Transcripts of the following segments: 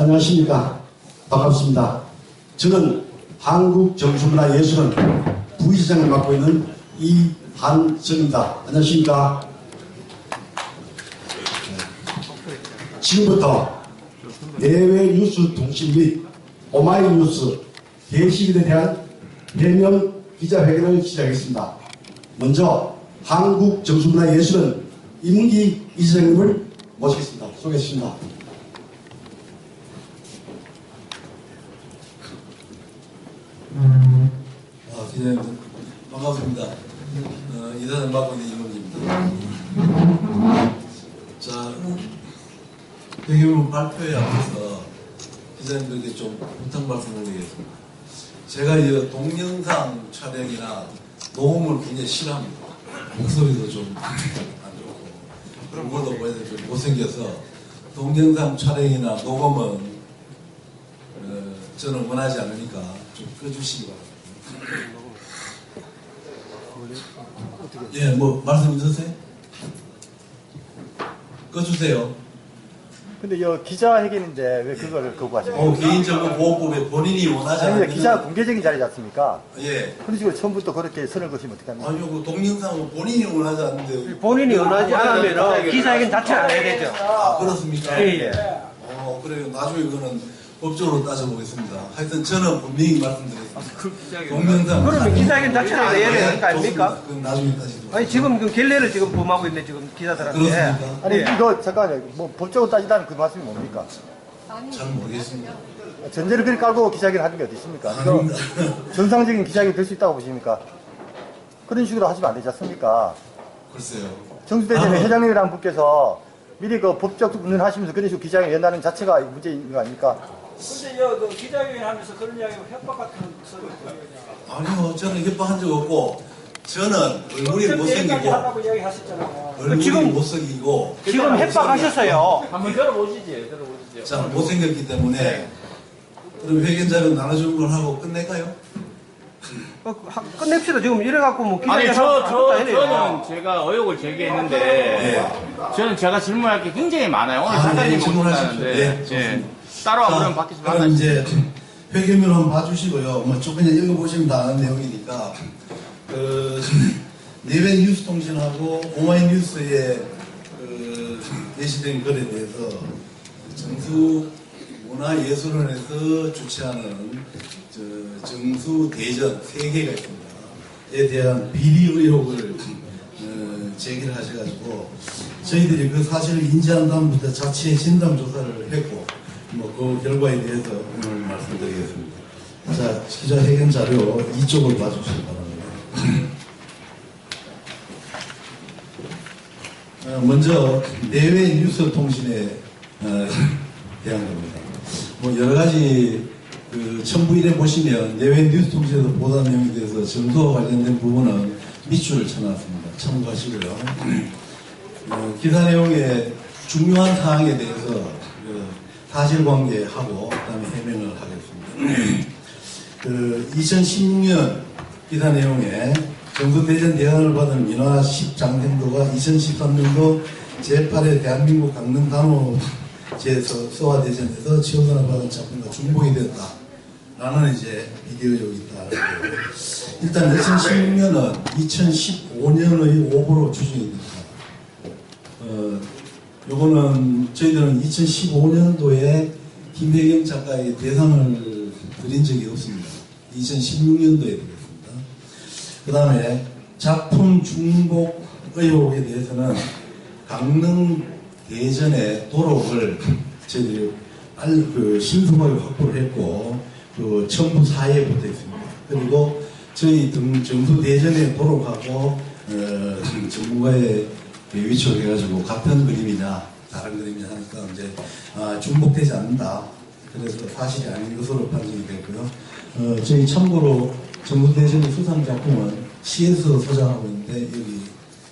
안녕하십니까. 반갑습니다. 저는 한국정신문화예술원 부이사장을 맡고 있는 이한성입니다. 안녕하십니까. 지금부터 내외 뉴스 통신 및 오마이뉴스 게시글에 대한 해명 기자회견을 시작하겠습니다. 먼저 한국정신문화예술원 임기 이사장님을 모시겠습니다. 소개했습니다. 기자님 반갑습니다. 이사장 맡고 있는 이문기입니다. 자, 대규모 발표에 앞서서 기자님들에게 좀 부탁 말씀을 드리겠습니다. 제가 이 동영상 촬영이나 녹음을 굉장히 싫어합니다. 목소리도 좀 안 좋고 얼굴도 보여서 좀 못생겨서 동영상 촬영이나 녹음은 저는 원하지 않으니까 좀 꺼주시기 바랍니다. 예, 뭐 말씀 있으세요? 꺼주세요. 근데 이 기자회견인데 왜 그거를 거부하시나요? 개인정보 보호법에 본인이 원하지 않는 기자 공개적인 자리지 않습니까? 예. 그런 식으로 처음부터 그렇게 선을 그시면 어떡합니까? 아니요, 그 동영상은 본인이 원하지 않는데. 본인이 원하지 않으면 기자회견 자체를 안 해야 되죠. 아, 그렇습니까? 예. 그래요. 나중에 그거는 법적으로 따져보겠습니다. 하여튼 저는 분명히 말씀드렸습니다. 동영상. 그러면 기자회견 자체를 해야 되는 거 아닙니까? 그건 나중에 따지도록. 아니 지금 그 결례를 지금 범하고 있네 지금 기자들한테. 그렇습니까? 아니 예. 이거 잠깐만요. 뭐 법적으로 따지다는 그 말씀이 뭡니까? 잘 모르겠습니다. 전제를 그렇게 깔고 기자회견 하는 게 어디 있습니까? 이거 아닙니다. 정상적인 기자회견 될 수 있다고 보십니까? 그런 식으로 하시면 안 되지 않습니까? 글쎄요. 정수대전 회장님이라는 분께서 미리 그 법적 운운하시면서 그런 식으로 기자회견 연다는 자체가 문제인 거 아닙니까? 근데 그 기자회견 하면서 그런 이야기고 협박 같은 소리. 아니요, 저는 협박한 적 없고, 저는 얼굴이 못생기고, 하라고 이야기하셨잖아요. 얼굴이 지금- 못생기고, 지금 협박하셨어요. 한번 들어보시죠. 자, 못생겼기 때문에, 그럼 회견 자료 나눠주는 걸 하고 끝낼까요? 끝냅시다. 지금 이래갖고 뭐 아니 기자회견 저는 제가 의혹을 제기했는데 저는 제가 질문할 게 굉장히 많아요. 오늘 작가님 질문하십시오. 오셨다는데 좋습니다. 따라와 자, 그러면 밖에서 그럼 만나시죠. 이제 회견을 한번 봐주시고요. 뭐 조금 그냥 읽어보시면 다 아는 내용이니까 내외 뉴스 통신하고 오마이뉴스에 게시된 글에 대해서 정수문화예술원에서 주최하는 정수대전 3개가 있습니다. 에 대한 비리 의혹을 제기를 하셔가지고 저희들이 그 사실을 인지한 다음부터 자체 진단 조사를 했고 뭐 그 결과에 대해서 오늘 말씀드리겠습니다. 자, 기자회견 자료 이쪽을 봐주시기 바랍니다. 먼저 내외 뉴스 통신에 대한 겁니다. 뭐 여러 가지 그 첨부일에 보시면 내외 뉴스 통신에서 보도한 내용에 대해서 정서와 관련된 부분은 밑줄을 쳐놨습니다. 참고하시고요. 기사 내용의 중요한 사항에 대해서 사실관계하고 그다음에 해명을 하겠습니다. 2016년 기사 내용에 정수대전 대상을 받은 민화 10장생도가 2013년도 제8회 대한민국 강릉 단오 제 서화대전에서 지원을 받은 작품과 중복이 되었다. 라는 이제 비리 의혹이 있다. 일단 2016년은 2015년의 오보로 추정이 됩니다. 요거는 저희들은 2015년도에 김혜경 작가의 대상을 드린 적이 없습니다. 2016년도에 드렸습니다. 그 다음에 작품 중복 의혹에 대해서는 강릉 대전의 도록을 저희들이 신속하게 확보를 했고 그 첨부 사이에 붙어 있습니다. 그리고 저희 정수 대전의 도록하고 전문가에 위촉해가지고 같은 그림이냐 다른 그림이냐 하니까 이제 중복되지 않는다. 그래서 사실이 아닌 것으로 판정이 됐고요. 저희 참고로 정수대전의 수상 작품은 시에서 소장하고 있는데 여기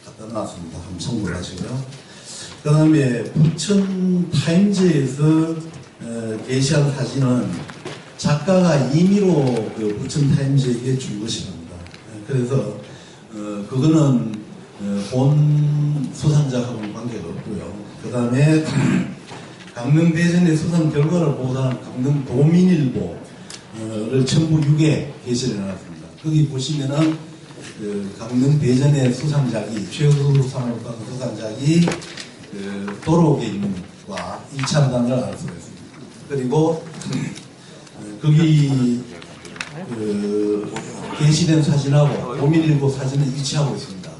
갖다 놨습니다. 한번 참고를 하시고요. 그 다음에 부천 타임즈에서 게시한 사진은 작가가 임의로 그 부천 타임즈에게 준 것이랍니다. 그래서 그거는 본 수상자하고는 관계가 없고요. 그 다음에 강릉 대전의 수상 결과를 보고한 강릉 도민일보를 첨부 6에 게시를 해놨습니다. 거기 보시면은 그 강릉 대전의 수상작이 최우수상을 받은 수상작이 그 도로개인과 이찬단을 알 수가 있습니다. 그리고 거기 그 게시된 사진하고 도민일보 사진은 일치하고 있습니다.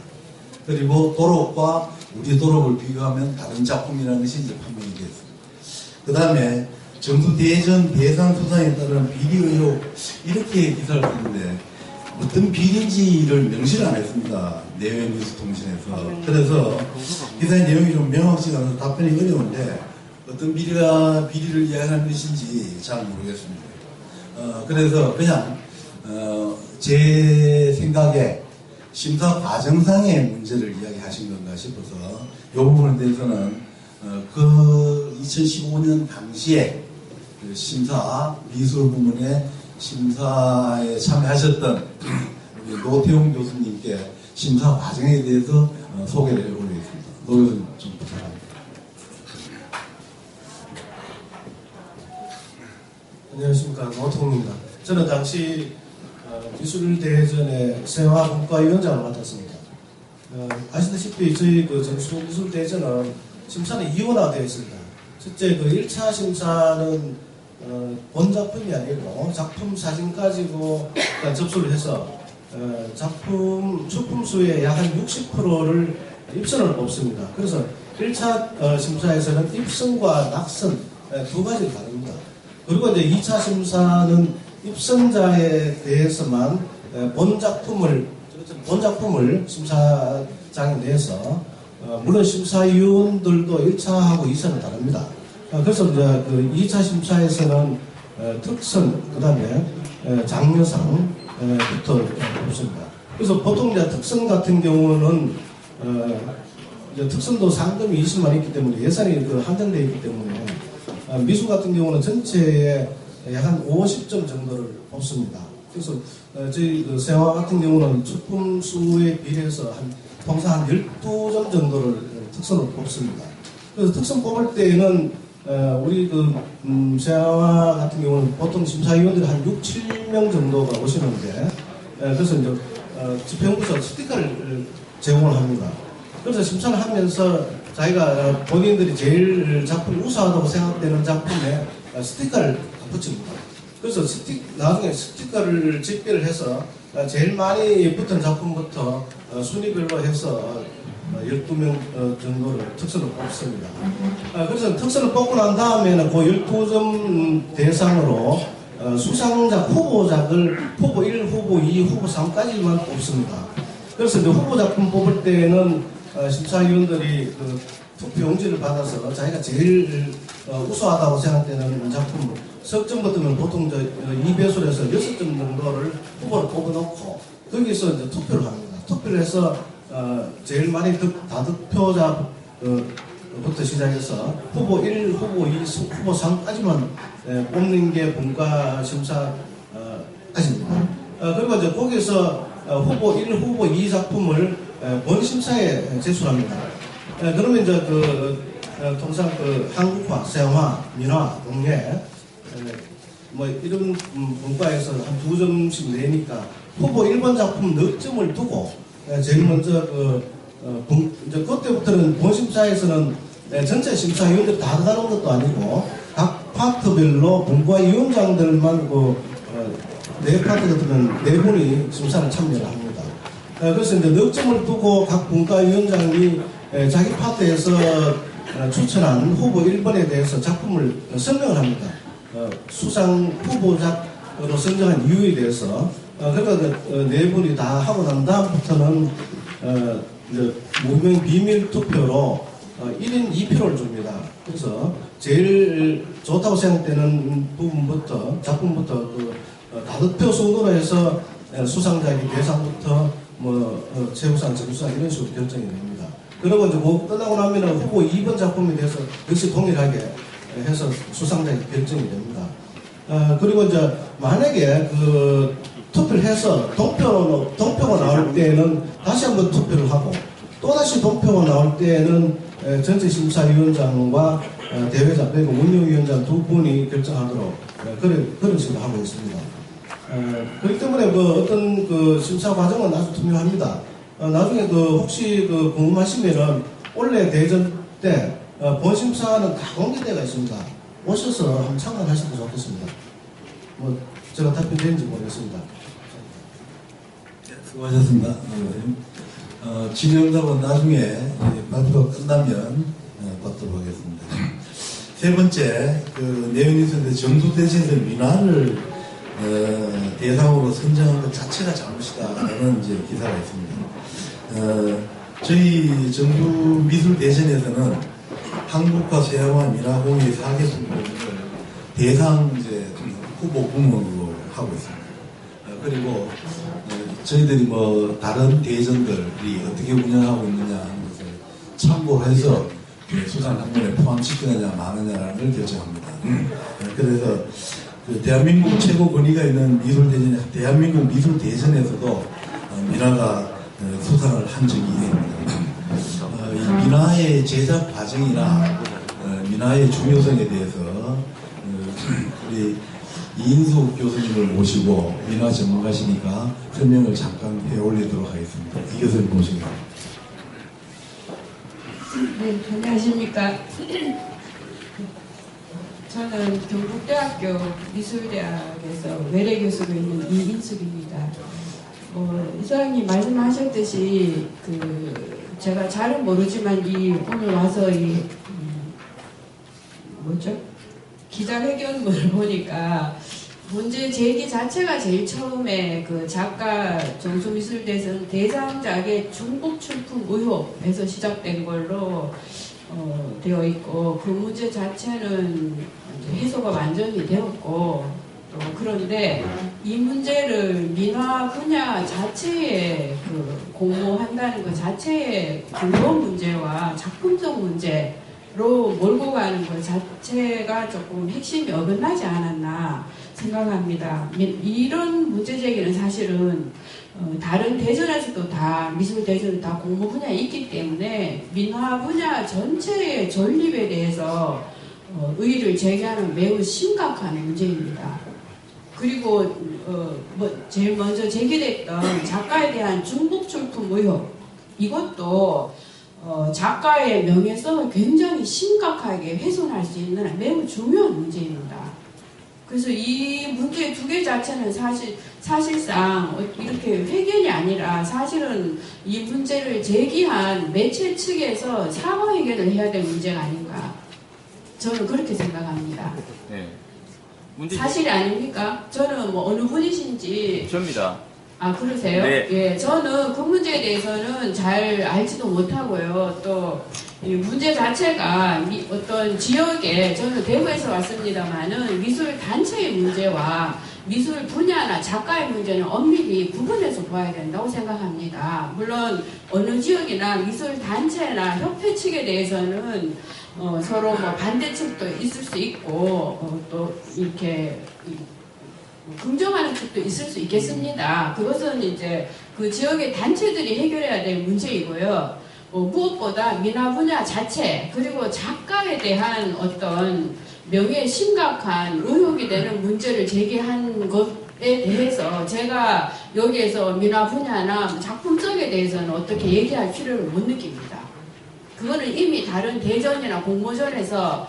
그리고 도록과 우리 도록을 비교하면 다른 작품이라는 것이 이제 판명이 되었습니다. 그 다음에 정부 대전 대상 수상에 따른 비리 의혹 이렇게 기사를 썼는데 어떤 비리인지를 명시를 안 했습니다. 내외 뉴스 통신에서. 그래서 기사의 내용이 좀 명확지가 않아서 답변이 어려운데 어떤 비리를 이야기하는 것인지 잘 모르겠습니다. 그래서 그냥 제 생각에 심사 과정상의 문제를 이야기하신 건가 싶어서 이 부분에 대해서는 그 2015년 당시에 그 심사 미술 부문의 심사에 참여하셨던 우리 노태웅 교수님께 심사 과정에 대해서 소개를 해보겠습니다. 노 교수님 좀 부탁합니다. 안녕하십니까, 노태웅입니다. 저는 당시 미술대전의 세화분과위원장을 맡았습니다. 아시다시피 저희 그 정수미술대전은 심사는 이원화되어 있습니다. 첫째 그 1차 심사는 본 작품이 아니고 작품 사진 가지고 접수를 해서 작품 출품 수의 약 한 60%를 입선을 뽑습니다. 그래서 1차 심사에서는 입선과 낙선 두 가지가 다릅니다. 그리고 이제 2차 심사는 입선자에 대해서만 본 작품을 심사장에 내서 물론 심사위원들도 1차하고 2차는 다릅니다. 그래서 이제 그 2차 심사에서는 특선, 그 다음에 장려상부터 뽑습니다. 그래서 보통 이제 특선 같은 경우는 이제 특선도 상금이 20만 있기 때문에 예산이 그 한정되어 있기 때문에 미술 같은 경우는 전체에 약 한 50점 정도를 뽑습니다. 그래서 저희 그 세화 같은 경우는 출품 수에 비례해서 통상 한 12점 정도를 특선을 뽑습니다. 그래서 특선 뽑을 때에는 우리 그 세화 같은 경우는 보통 심사위원들이 한 6, 7명 정도가 오시는데 그래서 이제 집행부에서 스티커를 제공을 합니다. 그래서 심사를 하면서 자기가 본인들이 제일 작품이 우수하다고 생각되는 작품에 스티커를 붙입니다. 그래서 나중에 스티커를 집계를 해서 제일 많이 붙은 작품부터 순위별로 해서 12명 정도를 특선을 뽑습니다. 그래서 특선을 뽑고 난 다음에는 그 12점 대상으로 수상작 후보작을 후보 1, 후보 2, 후보 3까지만 뽑습니다. 그래서 이제 후보작품 뽑을 때는 심사위원들이 그 투표 용지를 받아서 자기가 제일 우수하다고 생각되는 작품 석점 같으면 보통 2배수에서 6점 정도를 후보를 뽑아놓고 거기서 이제 투표를 합니다. 투표를 해서 제일 많이 다득표자부터 시작해서 후보 1, 후보 2, 후보 3까지만 뽑는 게 본과 심사까지입니다. 그리고 이제 거기서 후보 1, 후보 2 작품을 본 심사에 제출합니다. 그러면 이제 통상 한국화, 세화, 민화, 동예 뭐 이런 분과에서 한 2점씩 내니까 후보 1번 작품 넉 점을 두고 제일 먼저 이제 그때부터는 본심사에서는 전체 심사위원들이 다 들어가는 것도 아니고 각 파트별로 분과위원장들만 네 파트 같으면 네 분이 심사를 참여를 합니다. 그래서 이제 넉 점을 두고 각 분과위원장이 자기 파트에서 추천한 후보 1번에 대해서 작품을 설명을 합니다. 수상 후보작으로 선정한 이유에 대해서 그러니까 네 분이 다 하고 난 다음부터는 이제 무명 비밀 투표로 1인 2표를 줍니다. 그래서 제일 좋다고 생각되는 부분부터 작품부터 다득표 순으로 해서 수상작의 대상부터 최우상, 정수상 이런 식으로 결정이 됩니다. 그리고 이제 끝나고 나면은 후보 2번 작품에 대해서 역시 동일하게 해서 수상작이 결정이 됩니다. 그리고 이제 만약에 투표를 해서 동표가 나올 때에는 다시 한번 투표를 하고 또다시 동표가 나올 때에는 전체 심사위원장과 대회장 그리고 운영위원장 두 분이 결정하도록 그런 식으로 하고 있습니다. 그렇기 때문에 어떤 심사 과정은 아주 투명합니다. 나중에 혹시 궁금하시면은 올해 대전 때 본심사는 다 공개되어 있습니다. 오셔서 한번 참관하시면 좋겠습니다. 제가 답변되는지 모르겠습니다. 수고하셨습니다. 질의응답은 나중에 발표가 끝나면 받도록 하겠습니다. 세 번째, 내용뉴스인데 정수대신에서 민화를 대상으로 선정한 것 자체가 잘못이다라는 이제 기사가 있습니다. 저희 정부미술대전에서는 한국과 서양화 민화공예 4개 품목을 대상 이제 후보 부문으로 하고 있습니다. 그리고 저희들이 다른 대전들이 어떻게 운영하고 있느냐 하는 것을 참고해서 수상 항목에 포함시키느냐 마느냐라는 걸 결정합니다. 그래서 대한민국 최고 권위가 있는 미술대전, 대한민국 미술대전에서도 민화가 수상을 한 적이 있습니다. 이 민화의 제작 과정이나 민화의 중요성에 대해서 우리 이인숙 교수님을 모시고 민화 전문가시니까 설명을 잠깐 해올리도록 하겠습니다. 이 교수님 모시겠습니다. 네, 안녕하십니까. 저는 경북대학교 미술대학에서 외래 교수로 있는 이인숙입니다. 이사장님 말씀하셨듯이 제가 잘은 모르지만 오늘 와서 기자회견문을 보니까 문제 제기 자체가 제일 처음에 작가 정수미술대전 대상작의 중복 출품 의혹에서 시작된 걸로 되어 있고, 그 문제 자체는 해소가 완전히 되었고, 그런데 이 문제를 민화 분야 자체에 공모한다는 것 자체의 근본 문제와 작품적 문제로 몰고 가는 것 자체가 조금 핵심이 어긋나지 않았나 생각합니다. 이런 문제 제기는 사실은 다른 대전에서도 다 미술 대전은 다 공모 분야에 있기 때문에 민화 분야 전체의 존립에 대해서 의의를 제기하는 매우 심각한 문제입니다. 그리고 제일 먼저 제기됐던 작가에 대한 중복 출품 의혹, 이것도 작가의 명예성을 굉장히 심각하게 훼손할 수 있는 매우 중요한 문제입니다. 그래서 이 문제 두 개 자체는 사실상 이렇게 회견이 아니라 사실은 이 문제를 제기한 매체 측에서 사과 회견을 해야 될 문제가 아닌가, 저는 그렇게 생각합니다. 네. 사실이 아닙니까? 저는 어느 분이신지. 접니다. 아, 그러세요? 네. 예, 저는 그 문제에 대해서는 잘 알지도 못하고요. 또 이 문제 자체가 어떤 지역에, 저는 대구에서 왔습니다만은 미술 단체의 문제와 미술 분야나 작가의 문제는 엄밀히 구분해서 봐야 된다고 생각합니다. 물론 어느 지역이나 미술 단체나 협회 측에 대해서는 서로 반대 측도 있을 수 있고 또 이렇게 긍정하는 측도 있을 수 있겠습니다. 그것은 이제 그 지역의 단체들이 해결해야 될 문제이고요. 무엇보다 민화 분야 자체, 그리고 작가에 대한 어떤 명예에 심각한 의혹이 되는 문제를 제기한 것에 대해서 제가 여기에서 민화 분야나 작품성에 대해서는 어떻게 얘기할 필요를 못 느낍니다. 그거는 이미 다른 대전이나 공모전에서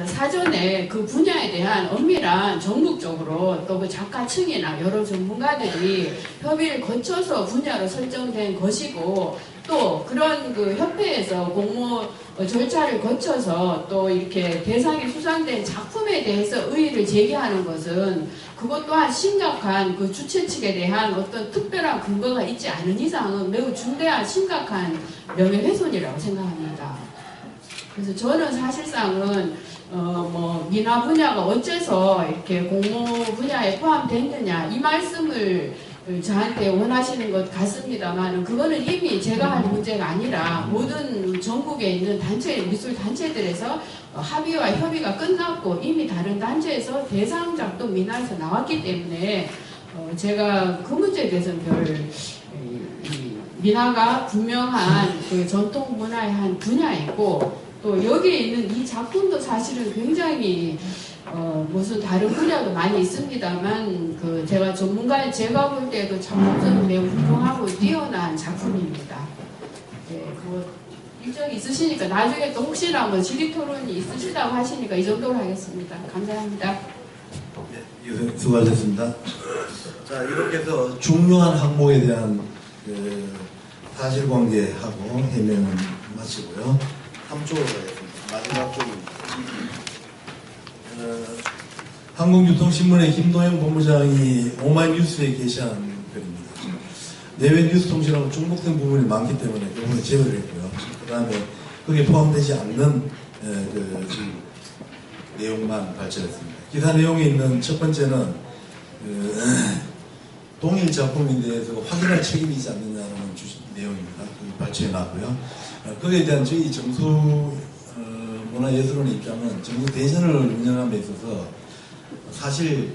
사전에 그 분야에 대한 엄밀한 전국적으로 또 그 작가 층이나 여러 전문가들이 협의를 거쳐서 분야로 설정된 것이고, 또 그런 협회에서 공모 절차를 거쳐서 또 이렇게 대상이 수상된 작품에 대해서 의의를 제기하는 것은 그것 또한 심각한 그 주최 측에 대한 어떤 특별한 근거가 있지 않은 이상은 매우 중대한 심각한 명예훼손이라고 생각합니다. 그래서 저는 사실상은 민화 분야가 어째서 이렇게 공모 분야에 포함됐느냐 이 말씀을 저한테 원하시는 것 같습니다만, 그거는 이미 제가 할 문제가 아니라 모든 전국에 있는 미술 단체들에서 합의와 협의가 끝났고 이미 다른 단체에서 대상작도 민화에서 나왔기 때문에 제가 그 문제에 대해서는 별 민화가 분명한 그 전통 문화의 한 분야이고 또 여기에 있는 이 작품도 사실은 굉장히 무슨 다른 분야도 많이 있습니다만 그 제가 볼 때 그 작품성은 매우 훌륭하고 뛰어난 작품입니다. 네, 뭐 일정이 있으시니까 나중에 또 혹시나 뭐 질의 토론이 있으시다고 하시니까 이 정도로 하겠습니다. 감사합니다. 네, 수고하셨습니다. 자, 이렇게 해서 중요한 항목에 대한 그 사실관계하고 해명은 마치고요. 3쪽으로 가겠습니다. 마지막 쪽입니다. 한국유통신문의 김도영 본부장이 오마이뉴스에 게시한 글입니다. 내외 뉴스 통신하고 중복된 부분이 많기 때문에 이번에 제외를 했고요. 그 다음에 거기에 포함되지 않는 내용만 발췌했습니다. 기사 내용에 있는 첫 번째는 동일 작품에 대해서 확인할 책임이 있지 않느냐는 내용입니다. 거기 발췌해놨고요. 거기에 대한 저희 정수 문화예술원의 입장은 정부 대전을 운영함에 있어서 사실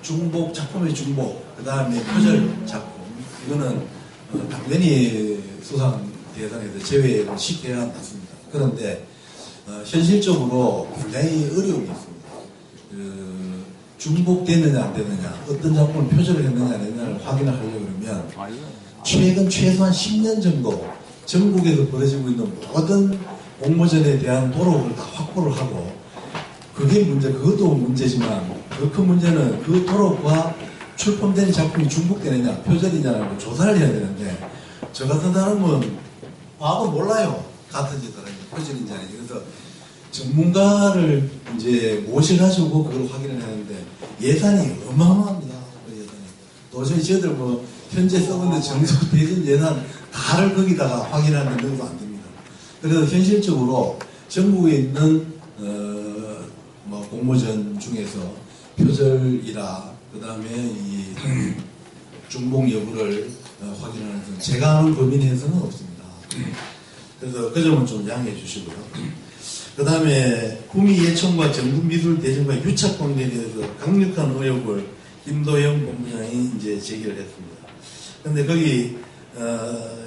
중복, 작품의 중복, 그 다음에 표절 작품, 이거는 당연히 수상 대상에서 제외를 시켜야 맞습니다. 그런데 현실적으로 굉장히 어려움이 있습니다. 중복되느냐 안 되느냐, 어떤 작품을 표절을 했느냐 안 했느냐를 확인을 하려고 그러면 최근 최소한 10년 정도 전국에서 벌어지고 있는 모든 공모전에 대한 도록을 다 확보를 하고, 그게 문제, 그것도 문제지만 그 큰 문제는 그 도록과 출품된 작품이 중복되느냐 표절이냐라는 걸 조사를 해야 되는데, 저 같은 사람은 봐도 몰라요. 같은지 다른지 표절인지 아닌지. 그래서 전문가를 이제 모셔가지고 그걸 확인을 하는데 예산이 어마어마합니다. 그 예산이. 도저히 저희들 뭐 현재 써있는 정수 대전 예산 다를 거기다가 확인하는 능력도 안 됩니다. 그래서 현실적으로 전국에 있는 뭐 공모전 중에서 표절이라 그 다음에 이 중복 여부를 확인하는 것은 제가 아는 범위 내에서는 없습니다. 그래서 그 점은 좀 양해해 주시고요. 그 다음에 구미 예천과 정부미술 대전과 유착 관계에 대해서 강력한 의혹을 김도영 본부장이 이제 제기를 했습니다. 그런데 거기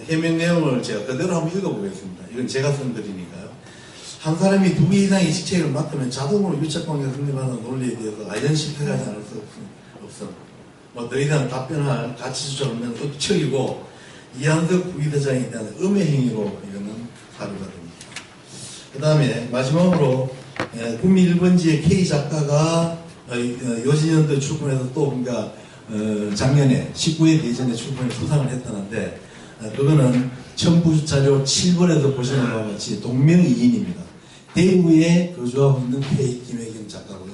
해명 내용을 제가 그대로 한번 읽어보겠습니다. 이건 제가 쓴 글이니까요. 한 사람이 2개 이상의 직책을 맡으면 자동으로 유착관계가 성립하는 논리에 대해서 아연 실패하지 않을 수 없음. 뭐 더 이상 답변할 가치조차 없는 억척이고 이한석 부의대장에 대한 음해 행위로 이거는 사료가 됩니다. 그 다음에 마지막으로 구미 1번지의 K 작가가 요진연도 출품해서 또 그러니까 작년에 19회 대전에 출품해 수상을 했다는데 그거는 첨부 자료 7번에서 보시는 바와 같이 동명이인입니다. 대구에 거주하고 있는 K 김혜경 작가고요.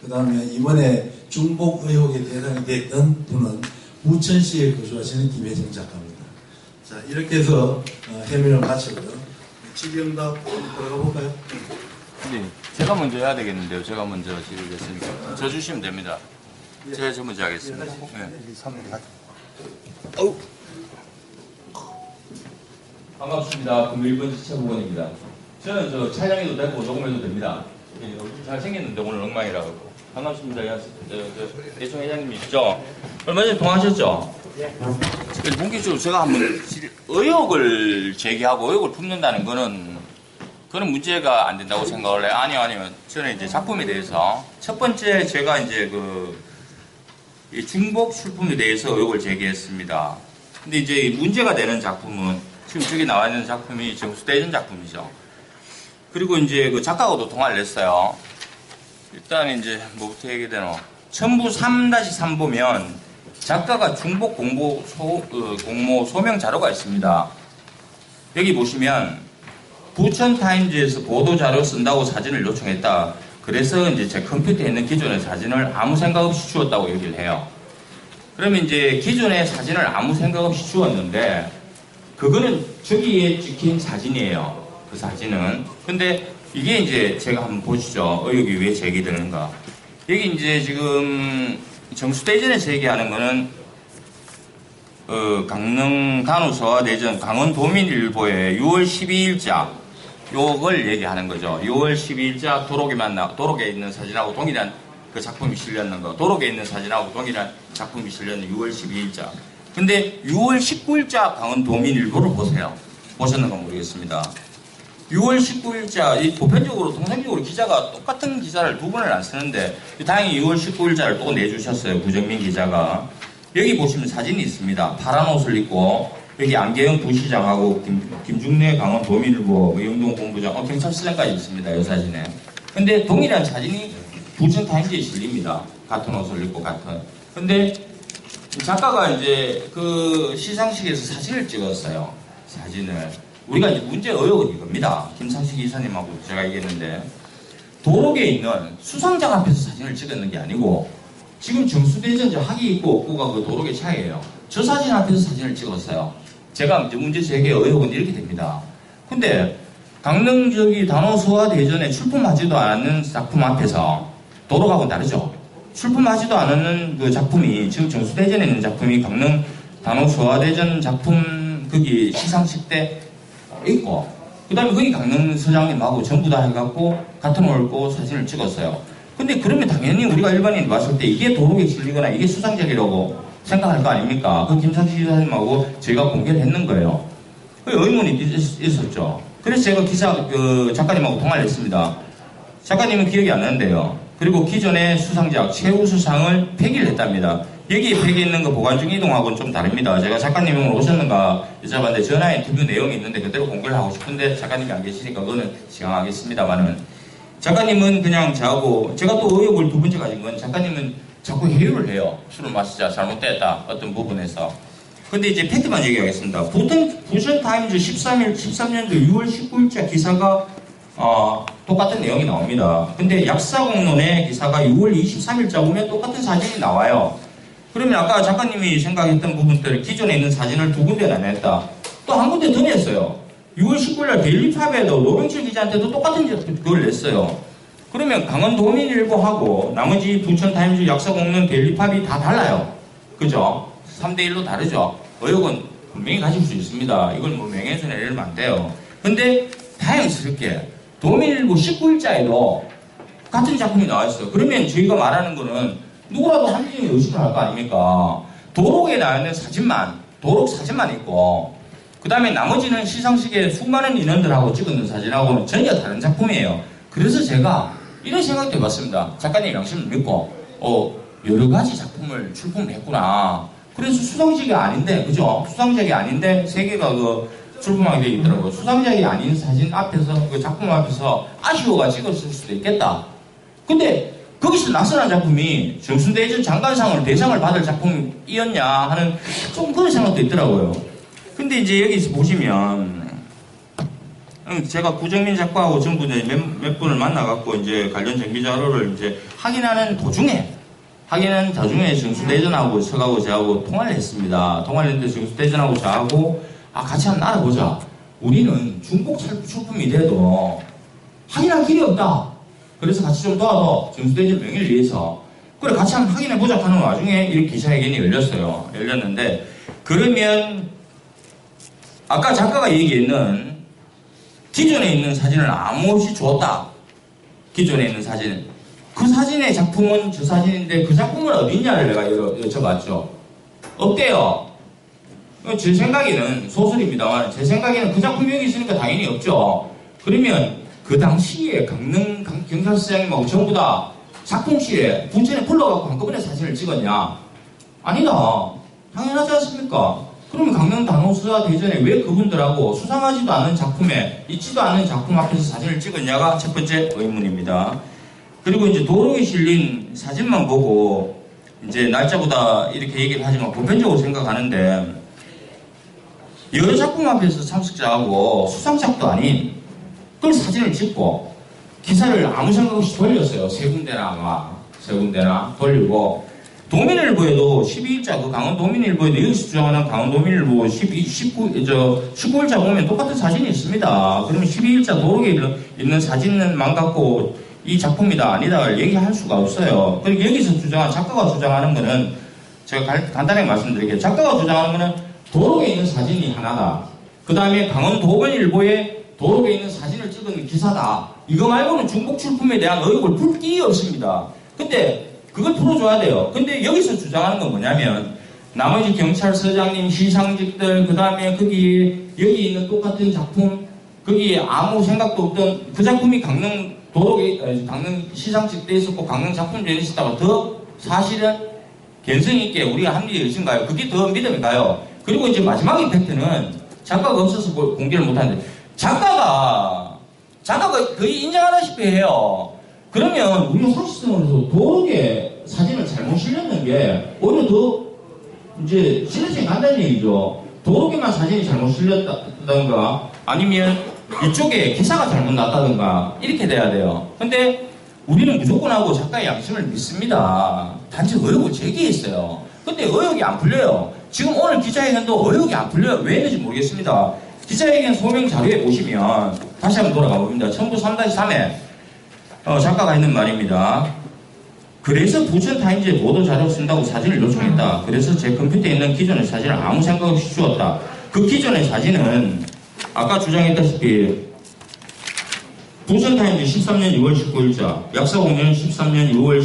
그 다음에 이번에 중복 의혹의 대상이 됐던 분은 부천시에 거주하시는 김혜정 작가입니다. 자, 이렇게 해서 해명을 마치고요. 질의응답 들어가 볼까요? 네, 제가 먼저 해야 되겠는데요. 제가 먼저 질의했으니까 저 주시면 됩니다. 제가 저 먼저 하겠습니다. 네. 반갑습니다. 금일번 시청부원입니다. 저는 저 촬영해도 되고 녹음해도 됩니다. 잘생겼는데 오늘 엉망이라고. 반갑습니다. 대충 회장님이시죠? 얼마 전에 통화하셨죠? 예. 본격적으로 제가 한번 의혹을 제기하고 의혹을 품는다는 거는 그런 문제가 안 된다고 생각을 해요. 아니면 저는 이제 작품에 대해서 첫 번째 제가 이제 이 중복 출품에 대해서 의혹을 제기했습니다. 근데 이제 문제가 되는 작품은 지금 저기 나와 있는 작품이 정수대전 작품이죠. 그리고 이제 그 작가하고도 통화를 했어요. 일단 이제 뭐부터 얘기되노? 첨부 3-3 보면 작가가 중복 공모 소명 자료가 있습니다. 여기 보시면 부천타임즈에서 보도자료 쓴다고 사진을 요청했다. 그래서 이제 제 컴퓨터에 있는 기존의 사진을 아무 생각 없이 주었다고 얘기를 해요. 그러면 이제 기존의 사진을 아무 생각 없이 주었는데 그거는 저기에 찍힌 사진이에요. 그 사진은. 근데 이게 이제 제가 한번 보시죠. 의혹이 왜 제기되는가. 여기 이제 지금 정수대전에서 얘기하는 거는 강릉 간호서와 대전 강원도민일보의 6월 12일자 요걸 얘기하는 거죠. 6월 12일자 도록에 있는 사진하고 동일한 그 작품이 실렸는 거. 도록에 있는 사진하고 동일한 작품이 실렸는 6월 12일자. 근데 6월 19일자 강원도민일보를 보세요. 보셨는가 모르겠습니다. 6월 19일자, 이 보편적으로, 통상적으로 기자가 똑같은 기사를 두 번을 안 쓰는데, 다행히 6월 19일자를 또 내주셨어요. 구정민 기자가. 여기 보시면 사진이 있습니다. 파란 옷을 입고, 여기 안계영 부시장하고 김중래 강원도민일보 영동 본부장, 경찰서장까지 있습니다. 이 사진에. 근데 동일한 사진이 부천타임즈에 실립니다. 같은 옷을 입고 같은. 근데 작가가 이제 그 시상식에서 사진을 찍었어요. 사진을. 우리가 이제 문제 의혹은 이겁니다. 김상식 이사님하고 제가 얘기했는데, 도로에 있는 수상작 앞에서 사진을 찍었는 게 아니고, 지금 정수대전 저 학이 있고 없고가 그 도로의 차이예요. 저 사진 앞에서 사진을 찍었어요. 제가 이제 문제 제기의 의혹은 이렇게 됩니다. 근데 강릉 저기 단오서화대전에 출품하지도 않은 작품 앞에서, 도로하고는 다르죠. 출품하지도 않은 그 작품이, 지금 정수대전에 있는 작품이 강릉 단오서화대전 작품 거기 시상식 때 있고, 그 다음에 거기 강릉 서장님하고 전부 다 해갖고 같은 옷을 입고 사진을 찍었어요. 근데 그러면 당연히 우리가 일반인 봤을 때 이게 도로에 실리거나 이게 수상작이라고 생각할 거 아닙니까? 그 김상식 기사님하고 제가 공개를 했는 거예요. 그 의문이 있었죠. 그래서 제가 작가님하고 통화를 했습니다. 작가님은 기억이 안 나는데요. 그리고 기존의 수상작 최우수상을 폐기를 했답니다. 여기에 폐기 있는 거 보관중 이동하고는 좀 다릅니다. 제가 작가님이 오늘 오셨는가 여쭤봤는데 전화 인터뷰 내용이 있는데 그대로 공개를 하고 싶은데 작가님이 안 계시니까 그거는 시행하겠습니다만은, 작가님은 그냥 저하고, 제가 또 의혹을 두 번째 가진 건 작가님은 자꾸 회유를 해요. 술을 마시자 잘못됐다 어떤 부분에서. 근데 이제 팩트만 얘기하겠습니다. 부천타임즈 13년도 6월 19일자 기사가 똑같은 내용이 나옵니다. 근데 약사공론의 기사가 6월 23일자 보면 똑같은 사진이 나와요. 그러면 아까 작가님이 생각했던 부분들, 기존에 있는 사진을 두 군데나 냈다. 또 한 군데 더 냈어요. 6월 19일날 데일리팝에도 노병철 기자한테도 똑같은 그걸 냈어요. 그러면 강원도민일보하고 나머지 부천타임즈 약사공론 데일리팝이 다 달라요. 그죠? 3대1로 다르죠? 의혹은 분명히 가질 수 있습니다. 이걸 뭐 명예훼손 내리면 안 돼요. 근데 다행스럽게 도민일보 19일자에도 같은 작품이 나와있어요. 그러면 저희가 말하는 거는 누구라도 합리적인 의심을 할 거 아닙니까? 도록에 나와 있는 사진만, 도록 사진만 있고, 그 다음에 나머지는 시상식에 수많은 인원들하고 찍었는 사진하고는 전혀 다른 작품이에요. 그래서 제가 이런 생각도 해봤습니다. 작가님 양심을 믿고, 여러 가지 작품을 출품했구나. 그래서 수상작이 아닌데, 그죠? 수상작이 아닌데, 세 개가 출품하게 되어 있더라고요. 수상작이 아닌 사진 앞에서, 그 작품 앞에서 아쉬워가 찍었을 수도 있겠다. 근데, 거기서 나선한 작품이 정순대전 장관상을, 대상을 받을 작품이었냐 하는 좀 그런 생각도 있더라고요. 근데 이제 여기서 보시면, 제가 구정민 작가하고 전부 몇 분을 만나갖고 이제 관련 정비 자료를 이제 확인하는 도중에 정수대전하고 서가고 저하고 통화를 했습니다. 통화를 했는데 정수대전하고 저하고 같이 한번 알아보자. 우리는 중복 출품이 돼도 확인할 길이 없다. 그래서 같이 좀 도와줘. 정수대전 명예를 위해서. 그래 같이 한번 확인해보자 하는 와중에 이렇게 기자회견이 열렸어요. 열렸는데 그러면 아까 작가가 얘기했는 기존에 있는 사진을 아무 없이 줬다. 기존에 있는 사진은. 그 사진의 작품은 저 사진인데 그 작품은 어딨냐를 내가 여쭤봤죠. 없대요. 제 생각에는 소설입니다만 제 생각에는 그 작품이 여기 있으니까 당연히 없죠. 그러면 그 당시에 강릉 경찰서장님하고 전부 다 작품실에 부천에 불러갖고 한꺼번에 사진을 찍었냐? 아니다. 당연하지 않습니까? 그러면 강릉 단오수사 대전에 왜 그분들하고 수상하지도 않은 작품에, 있지도 않은 작품 앞에서 사진을 찍었냐가 첫 번째 의문입니다. 그리고 이제 도록에 실린 사진만 보고 이제 날짜보다 이렇게 얘기를 하지만 보편적으로 생각하는데 여러 작품 앞에서 참석자하고 수상작도 아닌 그걸 사진을 찍고 기사를 아무 생각 없이 돌렸어요. 세 군데나 돌리고 도민일보에도 12일자 그 강원도민일보에도 여기서 주장하는 강원도민일보 19일자 보면 똑같은 사진이 있습니다. 그러면 12일자 도록에 있는 사진만 갖고 이 작품이다 아니다를 얘기할 수가 없어요. 그리고 여기서 작가가 주장하는 거는 제가 간단하게 말씀드릴게요. 작가가 주장하는 거는 도록에 있는 사진이 하나다. 그 다음에 강원도민일보에 도록에 있는 사진을 찍은 기사다. 이거 말고는 중복 출품에 대한 의혹을 풀 길이 없습니다. 근데 그걸 풀어줘야 돼요. 근데 여기서 주장하는 건 뭐냐면 나머지 경찰서장님, 시상직들, 그 다음에 거기에 여기 있는 똑같은 작품, 거기에 아무 생각도 없던 그 작품이 강릉 도로에, 강릉 시상직대에 있었고 강릉 작품전에 있었다가 더 사실은 견성 있게 우리가 합리적일 것인가요? 그게 더 믿음이 가요. 그리고 이제 마지막 임팩트는 작가가 없어서 공개를 못하는데 작가가 거의 인정하다시피 해요. 그러면 우리가 사실상으로 도로에 사진을 잘못 실렸는 게 오히려 더 이제 실력이 간다는 얘기죠. 도로에만 사진이 잘못 실렸다든가 아니면 이쪽에 기사가 잘못 났다든가 이렇게 돼야 돼요. 근데 우리는 무조건 하고 작가의 양심을 믿습니다. 단지 의혹을 제기했어요. 근데 의혹이 안 풀려요. 지금 오늘 기자회견도 의혹이 안 풀려요. 왜 했는지 모르겠습니다. 기자회견 소명 자료에 보시면 다시 한번 돌아가 봅니다. 첨부 3-3에 작가가 했는 말입니다. 그래서 부천타임즈에 보도 자료 쓴다고 사진을 요청했다. 그래서 제 컴퓨터에 있는 기존의 사진을 아무 생각 없이 주었다. 그 기존의 사진은 아까 주장했다시피 부천타임즈 13년 6월 19일자, 약사공연 13년 6월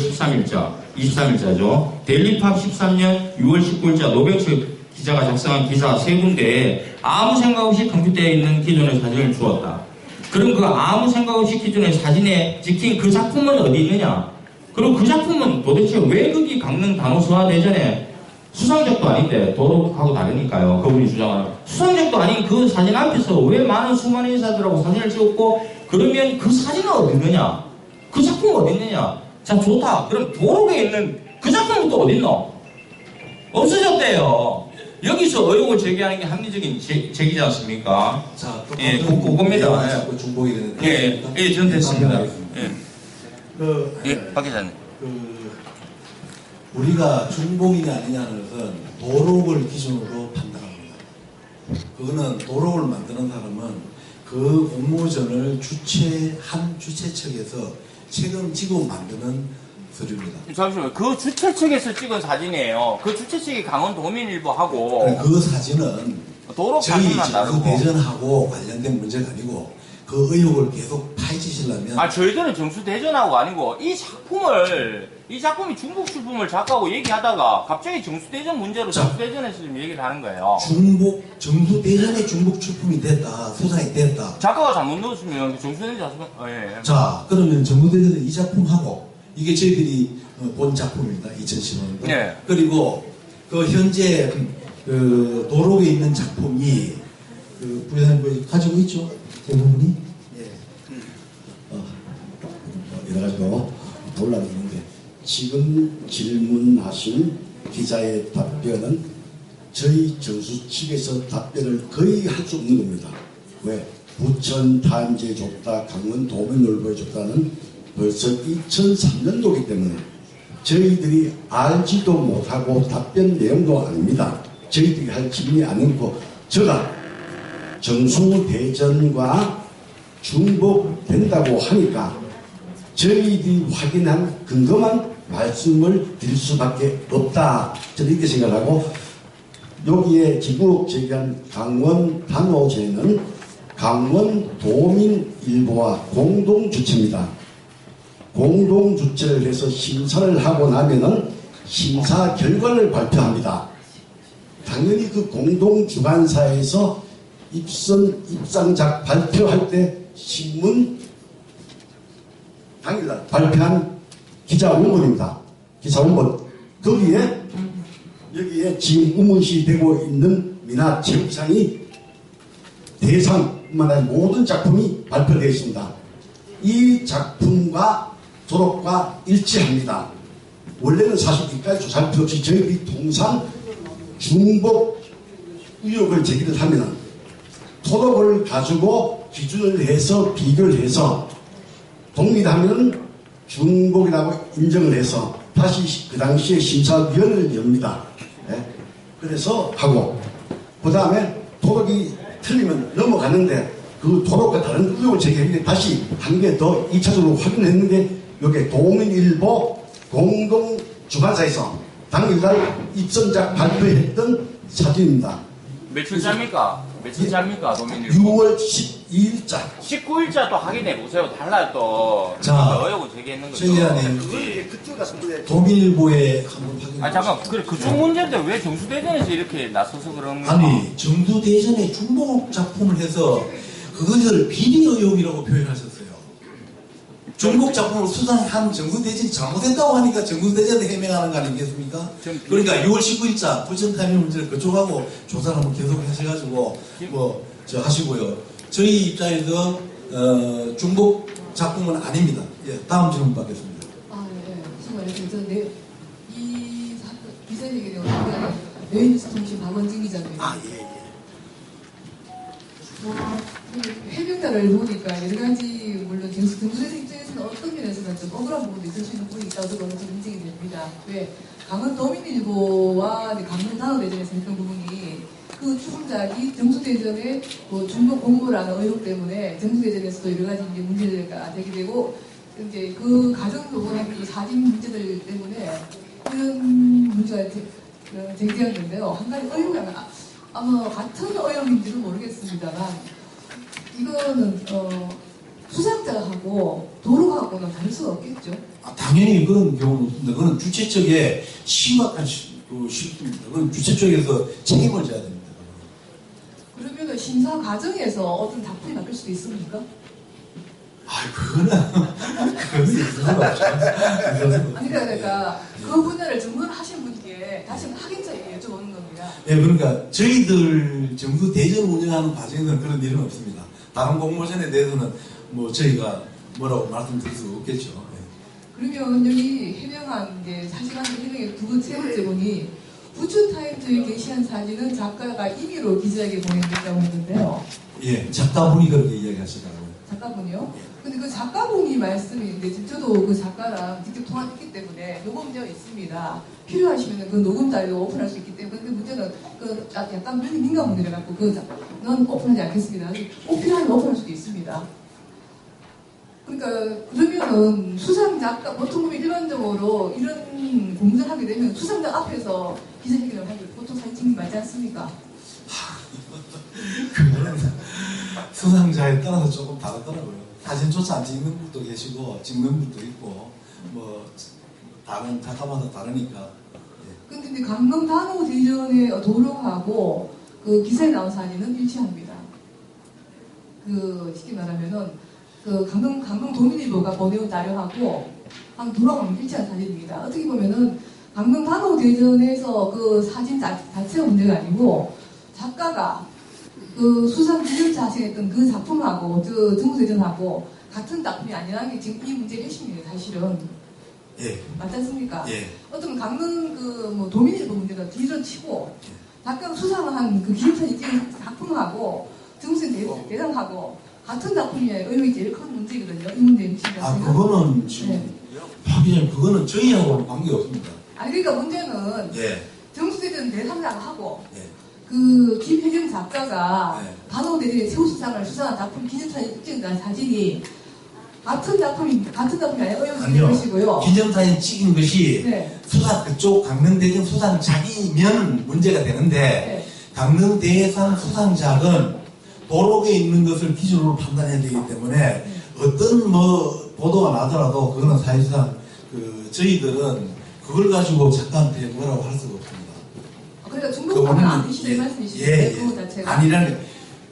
23일자죠. 데일리팝 13년 6월 19일자 노백철 기자가 작성한 기사 3군데에 아무 생각 없이 컴퓨터에 있는 기존의 사진을 주었다. 그럼 그 아무 생각 없이 기존의 사진에 찍힌 그 작품은 어디 있느냐? 그리고 그 작품은 도대체 왜 거기 강릉 단오서화대전에 수상작도 아닌데 도로하고 다르니까요. 그분이 주장하는 수상작도 아닌 그 사진 앞에서 왜 많은 수많은 인사들하고 사진을 찍었고 그러면 그 사진은 어디 있느냐? 그 작품은 어디 있느냐? 자 좋다. 그럼 도로에 있는 그 작품은 또 어디 있노? 없어졌대요. 여기서 의혹을 제기하는 게 합리적인 제기지 않습니까? 자, 또 예, 그겁니다. 자꾸 중복이 되는데. 예, 전 됐습니다. 예, 그, 박 기자님. 우리가 중복이냐 아니냐는 것은 도록을 기준으로 판단합니다. 그거는 도록을 만드는 사람은 그 공모전을 주최한 주최측에서 책임지고 만드는 서류입니다. 잠시만요. 그 주최 측에서 찍은 사진이에요. 그 주최 측이 강원도민일보하고 그 사진은 도로 저희 사진만 지금 다르고. 대전하고 관련된 문제가 아니고 그 의혹을 계속 파헤치시려면 저희들은 정수대전하고 아니고 이 작품이 중국출품을 작가하고 얘기하다가 갑자기 정수대전 문제로 자. 정수대전에서 좀 얘기를 하는 거예요. 정수 대전에 중복 출품이 됐다, 소장이 됐다. 작가가 잘못 넣었으면 정수대전 작품, 예. 자, 그러면 정수 대전의 이 작품하고 이게 저희들이 본 작품입니다. 2015년도. 네. 그리고 그 현재 그 도록에 있는 작품이 그 부회장님 가지고 있죠? 대부분이? 예. 여러 가지로 논란이 있는데 지금 질문하신 기자의 답변은 저희 정수 측에서 답변을 거의 할 수 없는 겁니다. 왜? 부천타임즈에 줬다, 강원도민일보에 줬다는 벌써 2003년도이기 때문에 저희들이 알지도 못하고 답변 내용도 아닙니다. 저희들이 할 질문이 아니고 제가 정수대전과 중복된다고 하니까 저희들이 확인한 근거만 말씀을 드릴 수밖에 없다. 저는 이렇게 생각하고 여기에 지구 제기한 강원 단오제는 강원도민일보와 공동주체입니다. 공동주체를 해서 심사를 하고 나면은 심사 결과를 발표합니다. 당연히 그 공동주관사에서 입상작 발표할 때 신문 당일날 발표한 기자 원본입니다. 기사 원본. 거기에 여기에 지금 우문시 되고 있는 민화 체육상이 대상뿐만 아니라 모든 작품이 발표되어 있습니다. 이 작품과 도록과 일치합니다. 원래는 사실 이까지 조사할 필요 없이 저희들이 통상 중복 의혹을 제기를 하면 도록을 가지고 기준을 해서 비교를 해서 동일하면 중복이라고 인정을 해서 다시 그 당시에 심사위원회를 엽니다. 네? 그래서 하고 그 다음에 도록이 틀리면 넘어가는데 그 도록과 다른 의혹을 제기했는데 다시 한 개 더 2차적으로 확인했는데 여기 도민일보 공동주관사에서 당일날 입선작 발표했던 사진입니다. 며칠자입니까? 며칠자입니까? 도민일보? 6월 12일자. 19일자 또 확인해 보세요. 달라요 또. 자, 의혹을 제기했는 거죠. 최 기자님. 그걸 이제 그쪽에 동일보에 한번 확인해 아 잠깐 그래 그쪽 문제인데 왜 정수대전에서 이렇게 나서서 그런 거야? 아니 정두대전에 중복 작품을 해서 그것을 비리 의혹이라고 표현하셨어요. 중복 작품을 수상한 정두대전이 잘못했다고 하니까 정두대전에 해명하는 거 아니겠습니까? 그러니까 6월 19일자 부천타임의 문제를 그쪽하고 조사를 한번 계속 하셔가지고 하시고요. 저희 입장에서 중복 작품은 아닙니다. 예, 다음 질문 받겠습니다. 네. 정말 이 기사에 대한 내외뉴스통신 박원진 기자입니다. 예. 해명자를 보니까 여러 가지 물론 정부에서 입장에서는 어떤 면에서는 좀 억울한 부분도 있을 수 있는 부분이 있다고 저는 좀 인정이 됩니다. 왜 강원 도민일보와 강릉 단오대전에서 했던 부분이 그 추궁작이 정수대전의 중복 공모라는 의혹 때문에 정수대전에서도 여러 가지 이제 문제가 되게 되고 이제 그 가정도 보면 그 사진 문제들 때문에 이런 문제가 제기되었는데요. 한 가지 의혹이 아마 같은 의혹인지는 모르겠습니다만 이거는 수상자하고 도로하고는 다를 수가 없겠죠. 당연히 그런 경우는 없습니다. 그건 주최 측에 심각한 실수입니다. 그건 주최 쪽에서 책임을 져야 됩니다. 그러면 심사 과정에서 어떤 작품이 바뀔 수도 있습니까? 그거는 있을 수가 없죠. 아니 그러니까 그 분야를 전문하신 분께 다시 확인적인 여쭤보는 겁니다. 예, 그러니까 저희들 정부 대전 운영하는 과정에서는 그런 일은 없습니다. 다른 공모전에 대해서는 저희가 뭐라고 말씀드릴 수 없겠죠. 예. 그러면 여기 해명한 게 사실관계 해명의 세 번째 분이 부천타임즈에 게시한 사진은 작가가 임의로 기자에게 보내드렸다고 했는데요. 예, 작가분이 그렇게 이야기하시더라고요. 작가분이요? 근데 그 작가분이 말씀인데 저도 그 작가랑 직접 통화했기 때문에 녹음되어 있습니다. 필요하시면 그 녹음 자료 오픈할 수 있기 때문에 그 문제는 그 약간 민감 문제라 갖고 그건 오픈하지 않겠습니다. 꼭 필요하면 오픈할 수도 있습니다. 그러니까 그러면은 수상작가 보통 보면 일반적으로 이런 공전을 하게 되면 수상작 앞에서 기자회견을 하고 보통 사진 찍는 맞지 않습니까? 그거는 수상자에 따라서 조금 다르더라고요. 사진조차 안 찍는 분도 계시고 찍는 분도 있고 다른 작가마다 다르니까. 근데 강릉 단오 대전의 도로하고 그 기사에 나온 사진은 일치합니다. 쉽게 말하면은 강릉 도민일보가 보내온 자료하고 도로하고 일치한 사진입니다. 어떻게 보면은 강릉 단오 대전에서 그 사진 자체가 문제가 아니고 작가가 그 수상 기념차 하시했던 그 작품하고 정수대전하고 같은 작품이 아니라는 게 지금 이 문제의 핵심이에요, 사실은. 예. 맞지 않습니까? 예. 어떤 강릉 도민일보 문제가 뒤로 치고 작가가 수상한 그 기념차 찍은 작품하고 정수대전하고 같은 작품이에요. 의혹이 제일 큰 문제거든요. 이 문제의 핵심이. 그거는 지금 하기는 그거는 저희하고는 관계 없습니다. 아니 그러니까 문제는 정수대전 내3자하고 그 김혜경 작가가 단오대전의 새우수상을 수상한 작품 기념사진 찍은 사진이 같은 작품이 아니라 의혹이 것이고요. 기념사진 찍은 것이 수상 그쪽 강릉대전 수상작이면 문제가 되는데 강릉대전 수상작은 도로에 있는 것을 기준으로 판단해야 되기 때문에 어떤 보도가 나더라도 그거는 사실상 저희들은 그걸 가지고 작가한테 뭐라고 할 수가 없습니다. 그러니까 중복하면 안 되시는 말씀이시죠? 그거 자체가. 아니라는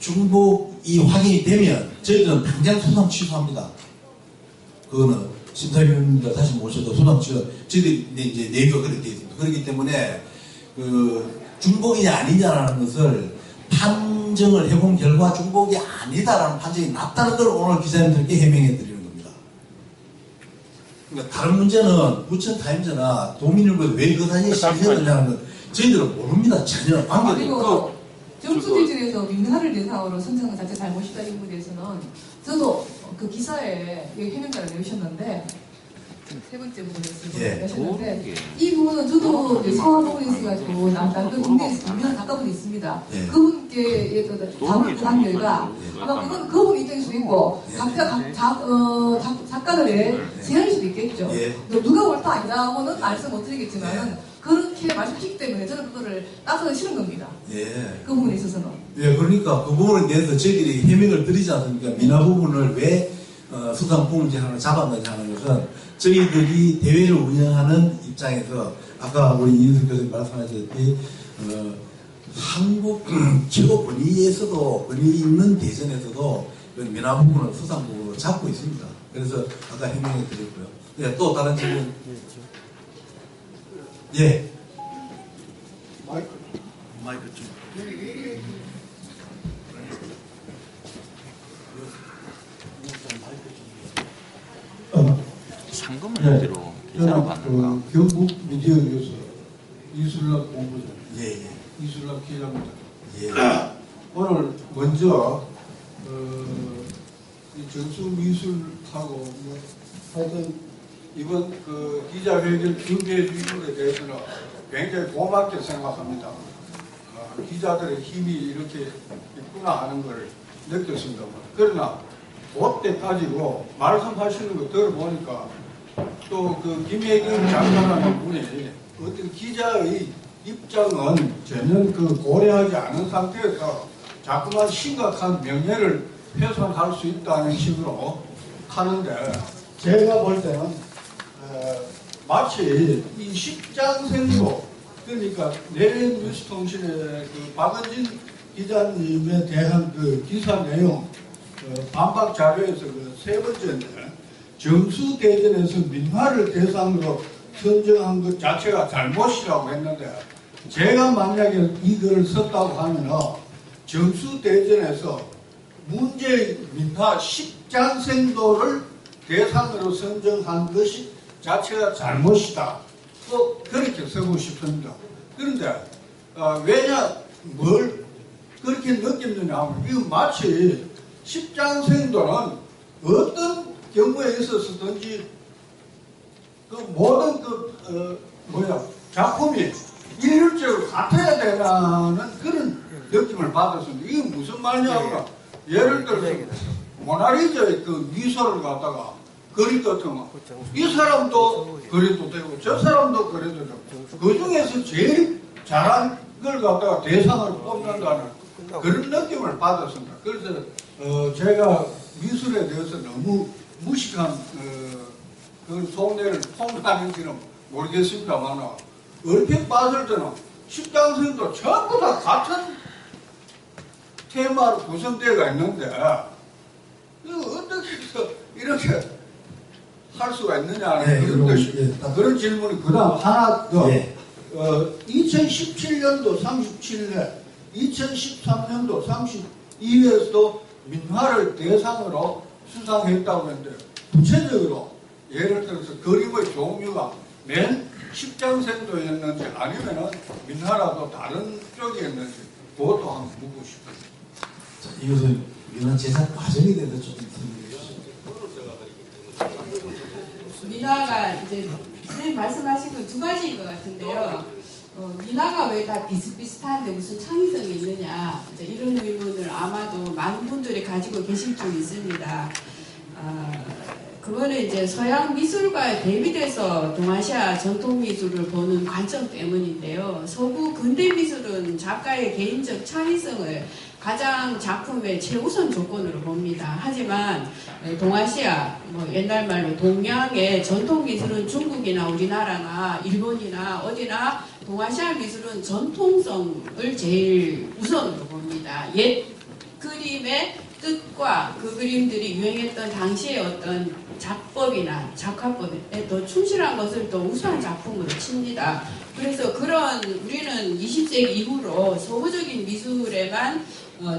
중복이 확인이 되면 저희들은 당장 소송 취소합니다. 그거는 심사위원님들 다시 모셔도 소송 취소. 저희들이 이제 내용이 그렇게 되어 있습니다. 그렇기 때문에 중복이냐 아니냐라는 것을 판정을 해본 결과 중복이 아니다라는 판정이 났다는 걸 오늘 기자님들께 해명해 드리는 겁니다. 그러니까 다른 문제는 부천타임즈나 도민일보에 왜 그 사진이 실렸느냐는 건 저희들은 모릅니다. 전혀 관계도 그리고 정수대전에서 민간을 대상으로 선정한 자체 잘못이다 이 부분에 대해서는 저도 그 기사에 해명자를 내주셨는데 세 번째 부분에서 내셨는데 이 부분은 저도 서울에서 가지고 남들 국내에서 유명한 작가분이 있습니다. 그분께 다음 결과 아마 그건 그분 입장일 수도 있고 각자 작가들의 제안일 수도 있겠죠. 누가 옳다 아니다고는 말씀 못 드리겠지만은 그렇게 말씀하시기 때문에 저는 그거를 따서 싫은 겁니다. 그 부분에 있어서는. 그러니까 그 부분에 대해서 저희들이 해명을 드리지 않습니까? 미나 부분을 왜 수상 공제 하나 잡았느냐 하는 것은 저희들이 대회를 운영하는 입장에서 아까 우리 이윤석 교수님 말씀하셨듯이 한국 최고 권위에서도 권위 있는 대전에서도 민화 부분을 수상 부분으로 잡고 있습니다. 그래서 아까 해명해 드렸고요. 네, 또 다른 질문. 예. 마이크 좀. 상금을 네. 어디로 계좌로 받는가? 경북 미디어교수 이술락 본부장 예, 이술락 기자입니다. 예. 오늘 먼저 이 전수미술하고 뭐 하여튼 이번 그 기자회견 준비해 주신 것에 대해서는 굉장히 고맙게 생각합니다. 기자들의 힘이 이렇게 있구나 하는 걸 느꼈습니다. 그러나 그때 가지고 말씀하시는 거 들어보니까 또 그 김혜경 장관하는 분이 어떤 기자의 입장은 전혀 그 고려하지 않은 상태에서 자꾸만 심각한 명예를 훼손할 수 있다는 식으로 하는데 제가 볼 때는 마치 이 십장생도 그러니까 내일 뉴스통신의 그 박은진 기자님에 대한 그 기사 내용 반박 자료에서 그 세 번째인데 정수대전에서 민화를 대상으로 선정한 것 자체가 잘못이라고 했는데 제가 만약에 이 글을 썼다고 하면 정수대전에서 문제의 민화 십장생도를 대상으로 선정한 것이 자체가 잘못이다. 또 그렇게 쓰고 싶습니다. 그런데 왜냐 뭘 그렇게 느꼈느냐 하면 이거 마치 십장생도는 어떤 경우에 있어서든지 그 모든 작품이 일률적으로 같아야 되는 그런 느낌을 받았습니다. 이게 무슨 말이냐면 예를 들어서 모나리자의 그 미소를 갖다가 그리 같으면 이 사람도 그래도 되고 저 사람도 그래도 되고 그 중에서 제일 잘한 걸 갖다가 대상을 뽑는다는 그런 느낌을 받았습니다. 그래서 제가 미술에 대해서 너무 무식한 그 속내를 통하는지는 모르겠습니다만 얼핏 봤을 때는 십장생도 전부 다 같은 테마로 구성되어 있는데 이거 어떻게 해서 이렇게 할 수가 있느냐는 네, 그런 뜻이 그런 질문이 그다음 하나 더 2017년도 37회 2013년도 32회에서도 민화를 대상으로 수상했다고 했는데 구체적으로 예를 들어서 그림의 종류가 맨 십장생도였는지 아니면은 민화라도 다른 쪽이었는지 그것도 한번 묻고 싶어요. 이것은 민화 제작 과정에 대해서 좀 설명해 주시죠. 민화가 이제 선생님 말씀하신 건 두 가지인 것 같은데요. 민화가 왜 다 비슷비슷한데 무슨 창의성이 있느냐 이제 이런 의문을 아마도 많은 분들이 가지고 계실 줄 있습니다. 그거는 이제 서양 미술과 대비돼서 동아시아 전통 미술을 보는 관점 때문인데요. 서구 근대 미술은 작가의 개인적 창의성을 가장 작품의 최우선 조건으로 봅니다. 하지만 동아시아, 옛날 말로 동양의 전통 미술은 중국이나 우리나라나 일본이나 어디나 동아시아 미술은 전통성을 제일 우선으로 봅니다. 옛 그림의 뜻과 그 그림들이 유행했던 당시의 어떤 작법이나 작화법에 더 충실한 것을 더 우수한 작품으로 칩니다. 그래서 우리는 20세기 이후로 서구적인 미술에만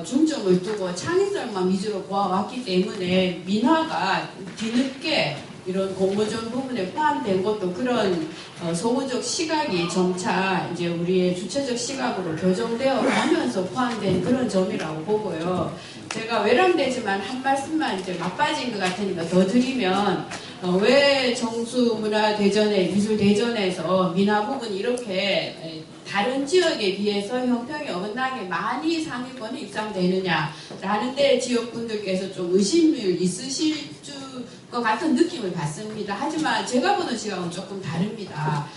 중점을 두고 창의성만 위주로 보아왔기 때문에 민화가 뒤늦게 이런 공모전 부분에 포함된 것도 그런 서구적 시각이 점차 이제 우리의 주체적 시각으로 교정되어 가면서 포함된 그런 점이라고 보고요. 제가 외람되지만 한 말씀만 이제 막빠진 것 같으니까 더 드리면 왜 정수문화대전에 미술대전에서 민화 부분이 이렇게 다른 지역에 비해서 형평이 어긋나게 많이 상위권에 입상되느냐라는 데 지역분들께서 좀 의심을 있으실 것 같은 느낌을 받습니다. 하지만 제가 보는 시각은 조금 다릅니다.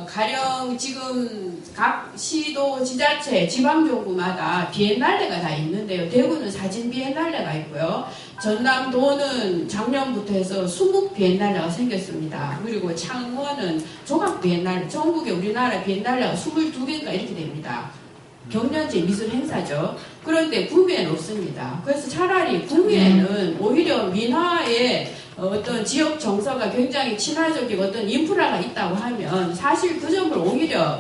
가령 지금 각 시도 지자체 지방정부마다 비엔날레가 다 있는데요. 대구는 사진 비엔날레가 있고요. 전남도는 작년부터 해서 수묵 비엔날레가 생겼습니다. 그리고 창원은 조각 비엔날레, 전국에 우리나라 비엔날레가 22개인가 이렇게 됩니다. 경년제 미술 행사죠. 그런데 구미에는 없습니다. 그래서 차라리 구미에는 오히려 민화의 어떤 지역 정서가 굉장히 친화적이고 어떤 인프라가 있다고 하면 사실 그 점을 오히려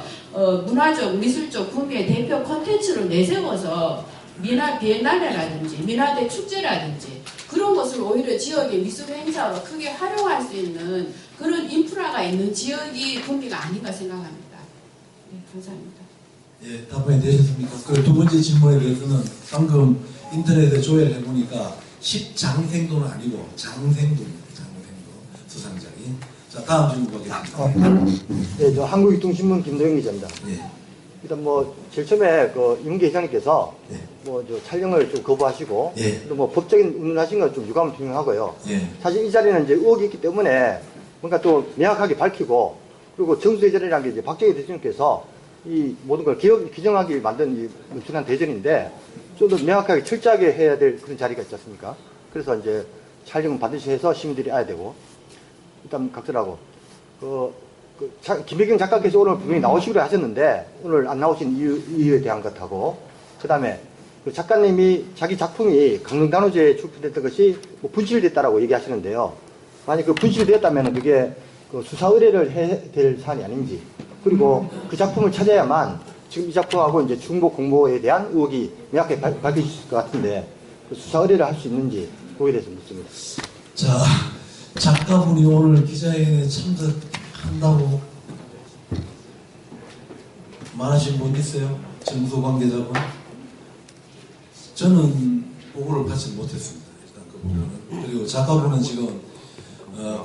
문화적, 미술적 구미의 대표 콘텐츠로 내세워서 민화 비엔날레라든지 민화대 축제라든지 그런 것을 오히려 지역의 미술 행사로 크게 활용할 수 있는 그런 인프라가 있는 지역이 구미가 아닌가 생각합니다. 네, 감사합니다. 예, 답변이 되셨습니까? 그 두 번째 질문에 대해서는 방금 인터넷에 조회를 해보니까 10장생도는 아니고 장생도입니다. 장생도 수상작이. 자, 다음 질문 보겠습니다. 네, 저 한국유통신문 김도영 기자입니다. 예. 일단 뭐 제일 처음에 그 이문기 회장님께서 예. 뭐 저 촬영을 좀 거부하시고 예. 또 뭐 법적인 운운하신 건 좀 유감을 표명하고요. 예. 사실 이 자리는 이제 의혹이 있기 때문에 뭔가 또 명확하게 밝히고 그리고 정수대전이라는 게 이제 박정희 대통령께서 이 모든 걸 규정하기 만든 이 엄청난 대전인데 좀 더 명확하게 철저하게 해야 될 그런 자리가 있지 않습니까? 그래서 이제 촬영은 반드시 해서 시민들이 알아야 되고 일단 각설하고 김혜경 작가께서 오늘 분명히 나오시기로 하셨는데 오늘 안 나오신 이유에 대한 것하고 그 다음에 그 작가님이 자기 작품이 강릉단오제에 출품됐던 것이 뭐 분실됐다라고 얘기하시는데요. 만약 그 분실되었다면 그게 그 수사 의뢰를 해야 될 사안이 아닌지 그리고 그 작품을 찾아야만 지금 이 작품하고 이제 중복 공모에 대한 의혹이 명확하게 밝혀질 것 같은데 그 수사 의뢰를 할 수 있는지 그거에 대해서 묻습니다. 자, 작가분이 오늘 기자회견에 참석한다고 말하신 분 있어요? 정부 관계자분? 저는 보고를 받지 못했습니다. 일단 그 부분은. 그리고 작가분은 지금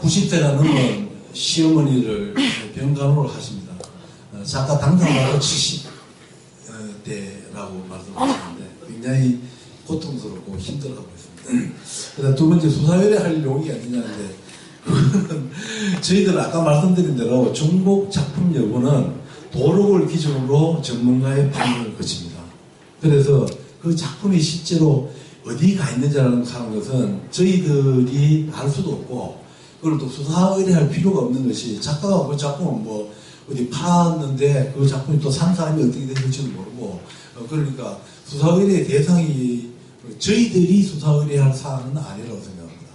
90세가 넘은 시어머니를 병간호를 하십니다. 작가 당사자도 70대라고 말씀하셨는데 굉장히 고통스럽고 힘들어하고 있습니다. 그다음 두 번째 수사회를 할 용의가 아니냐는데 저희들은 아까 말씀드린 대로 중복 작품 여부는 도록을 기준으로 전문가의 판단을 거칩니다. 그래서 그 작품이 실제로 어디 가 있는지라는 것은 저희들이 알 수도 없고 그걸 또 수사 의뢰할 필요가 없는 것이 작가가 그 작품을 뭐 어디 팔았는데 그 작품이 또 산 사람이 어떻게 되는지도 모르고 그러니까 수사 의뢰 대상이 저희들이 수사 의뢰할 사안은 아니라고 생각합니다.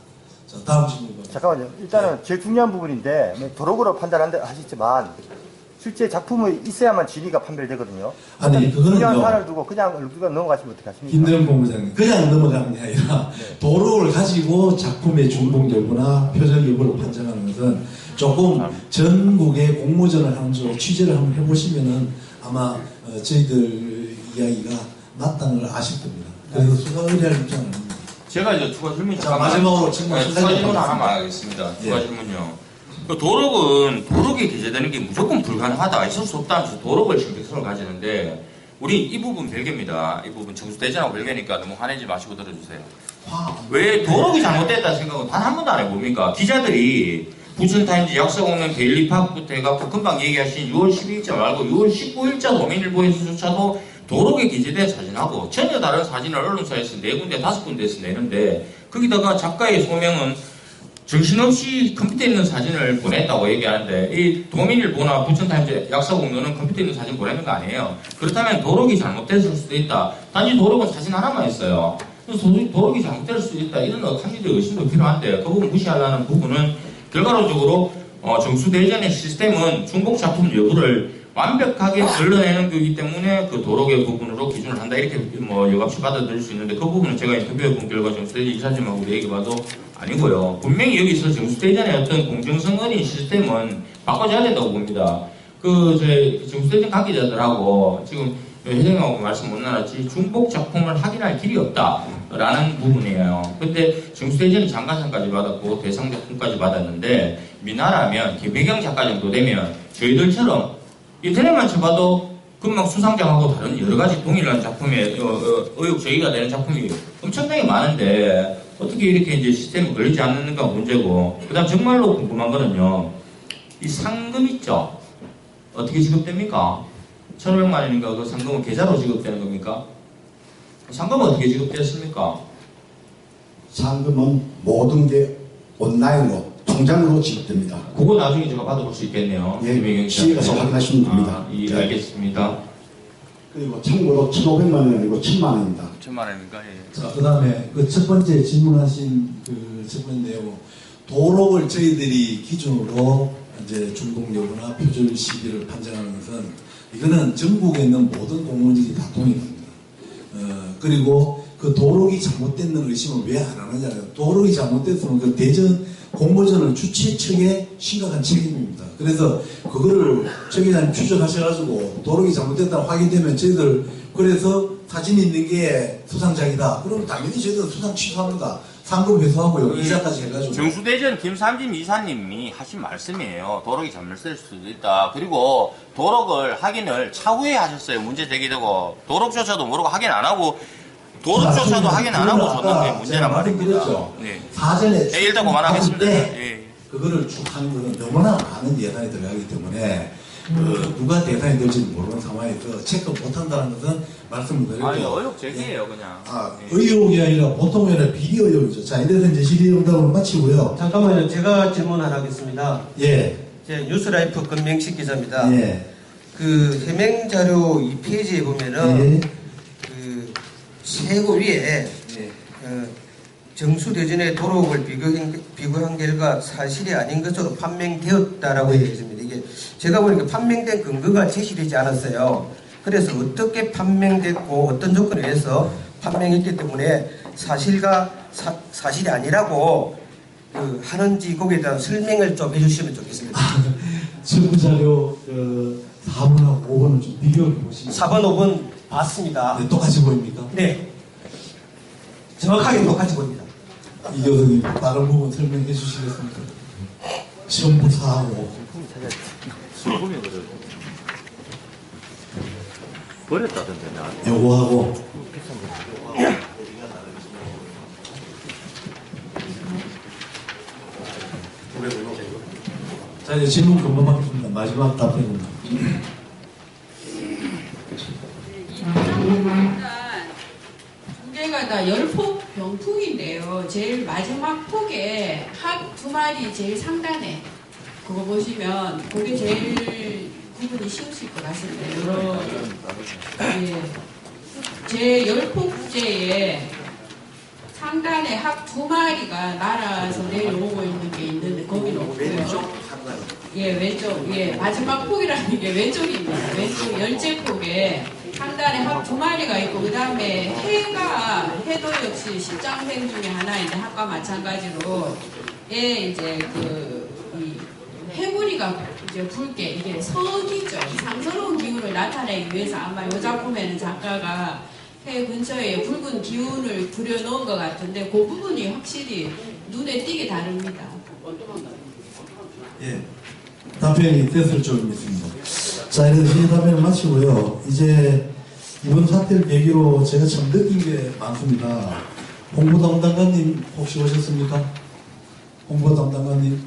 자, 다음 질문. 잠깐만요. 일단은 제일 중요한 부분인데 도록으로 판단한다 하시지만 실제 작품이 있어야만 진위가 판별되거든요. 아니 그거는요. 중요한 사안을 두고 그냥 누가 넘어가시면 어떡하십니까? 김대현 본부장님 그냥 넘어가는 게 아니라 네. 도록을 가지고 작품의 중복 여부나 표적 여부를 판정하는 것은 조금 전국에 공모전을 하는 쪽으로 취재를 한번 해보시면은 아마 저희들 이야기가 맞다는 걸 아실 겁니다. 그래서 수사 의뢰할 입장은 아닙니다. 제가 이제 추가 질문 자, 마지막으로 질문 추가 질문 하나만 하겠습니다. 예. 추가 질문요. 그 도록이 기재되는 게 무조건 불가능하다, 있을 수 없다 하면서 도록을 신빙성을 가지는데 우리 이 부분 별개입니다. 이 부분 정수대전하고 별개니까 너무 화내지 마시고 들어주세요. 왜 도록이 잘못됐다 생각은 단 한 번도 안 해봅니까? 기자들이 부천타임즈 약속없는 데일리팝부터 해갖고 금방 얘기하신 6월 12일자 말고 6월 19일자 도민일보에서조차도 도록에 기재된 사진하고 전혀 다른 사진을 언론사에서 4군데 5군데에서 내는데 거기다가 작가의 소명은 정신없이 컴퓨터에 있는 사진을 보냈다고 얘기하는데 이 도민일보나 부천타임즈 약속없는 컴퓨터에 있는 사진 보내는 거 아니에요. 그렇다면 도록이 잘못됐을 수도 있다. 단지 도록은 사진 하나만 있어요. 그래서 도록이 잘못될 수도 있다. 이런 합리적 의심도 필요한데 그 부분 무시하려는 부분은 결과론적으로 정수대전의 시스템은 중복 작품 여부를 완벽하게 걸러내는 거기 때문에 그 도록의 부분으로 기준을 한다 이렇게 뭐 여값이 받아들일 수 있는데 그 부분은 제가 인터뷰해 본 결과 정수대전 이사님하고 얘기해봐도 아니고요. 분명히 여기서 정수대전의 어떤 공정성 어린 시스템은 바꿔줘야 된다고 봅니다. 정수대전 관계자들하고 지금 회장님하고 말씀 못 나눴지 중복 작품을 확인할 길이 없다라는 부분이에요. 근데 정수대전이 장관상까지 받았고 대상 작품까지 받았는데 민화라면 김혜경 작가 정도 되면 저희들처럼 인터넷만 쳐봐도 금방 수상작하고 다른 여러 가지 동일한 작품에 의혹 제기가 되는 작품이 엄청나게 많은데 어떻게 이렇게 이제 시스템이 걸리지 않는가 문제고, 그 다음 정말로 궁금한 거는요, 이 상금 있죠? 어떻게 지급됩니까? 1,500만 원인가 그 상금은 계좌로 지급되는 겁니까? 상금은 어떻게 지급되었습니까? 상금은 모든 게 온라인으로 통장으로 지급됩니다. 그거 나중에 제가 받아볼 수 있겠네요. 예, 시에 가서 확인하시면 됩니다. 예, 알겠습니다. 그리고 참고로 1,500만 원이 아니고 1,000만 원입니다. 1,000만 원입니까? 예. 자, 그 다음에 그 첫 번째 질문하신 그 첫 번째 내용, 도록을 저희들이 기준으로 이제 준공 여부나 표절 시기를 판정하는 것은 이거는 전국에 있는 모든 공무원들이 다 동의합니다. 그리고 그 도록이 잘못됐는 의심을 왜 안 하느냐. 도록이 잘못됐으면 그 대전 공모전을 주최 측의 심각한 책임입니다. 그래서 그거를 최 기자님 추적하셔가지고 도록이 잘못됐다고 확인되면 저희들 그래서 사진 있는 게 수상작이다. 그러면 당연히 저희들 수상 취소합니다. 상금 회수하고요. 이자까지 해가지고. 정수대전 김삼진 이사님이 하신 말씀이에요. 도록이 잘못될 수도 있다. 그리고 도록을 확인을 차후에 하셨어요. 문제 제기되고 도록조차도 모르고 확인 안 하고 도록조차도 확인 안 하고 줬는 게 문제란 말입니다. 네. 사전에 일단 그만하겠습니다. 그거를 쭉 하는 것은 너무나 많은 예산이 들어가기 때문에 누가 대상이 될지는 모르는 상황에서 체크 못한다는 것은 말씀을 드렸고. 아니, 의혹 제기예요, 그냥. 의혹이 아니라 보통이 아니라 비리 의혹이죠. 자, 이래서 이제 질의응답을 마치고요. 잠깐만요. 제가 질문 하나 하겠습니다. 예. 제 뉴스라이프 권명식 기자입니다. 예. 그 해명 자료 2페이지에 보면은 그 세고 위에 정수대전의 도록을 비교한 결과 사실이 아닌 것으로 판명되었다라고 되어 있습니다. 이게 제가 보니까 판명된 근거가 제시되지 않았어요. 그래서 어떻게 판명됐고 어떤 조건에 의해서 판명했기 때문에 사실이 아니라고 하는지 거기에 대한 설명을 좀 해주시면 좋겠습니다. 정부자료 4번하고 5번을 좀 비교해 보시면. 4번, 5번 봤습니다. 네, 똑같이 보입니까? 네. 정확하게 똑같이 보입니다. 이 교수님 다른 부분 설명해 주시겠습니까? 시험부사하고 버렸다던데 나. 요거하고 자 이제 질문 금방 마지막 답변입니다. 두 개가 다 열폭 병풍인데요. 제일 마지막 폭에 합 두 마리 제일 상단에 그거 보시면 그게 제일 구분이 쉬우실 것 같습니다. 제 열폭제에 상단에 합 두 마리가 날아서 내려오고 있는 게 있는데 거기는 없고요. 예, 왼쪽, 예, 마지막 폭이라는 게 왼쪽입니다. 왼쪽 열제폭에 상단에 합 두 마리가 있고, 그 다음에 해도 역시 십장생 중에 하나인데, 합과 마찬가지로, 예, 이제 이 해구리가 이제 붉게, 이게 선이죠. 상서로운 기운을 나타내기 위해서 아마 이 작품에는 작가가 해 근처에 붉은 기운을 그려놓은 것 같은데, 그 부분이 확실히 눈에 띄게 다릅니다. 예. 답변이 됐을 줄 믿습니다. 자, 이래서 이 답변을 마치고요. 이제 이번 사태를 계기로 제가 참 느낀 게 많습니다. 홍보담당관님 혹시 오셨습니까? 홍보담당관님?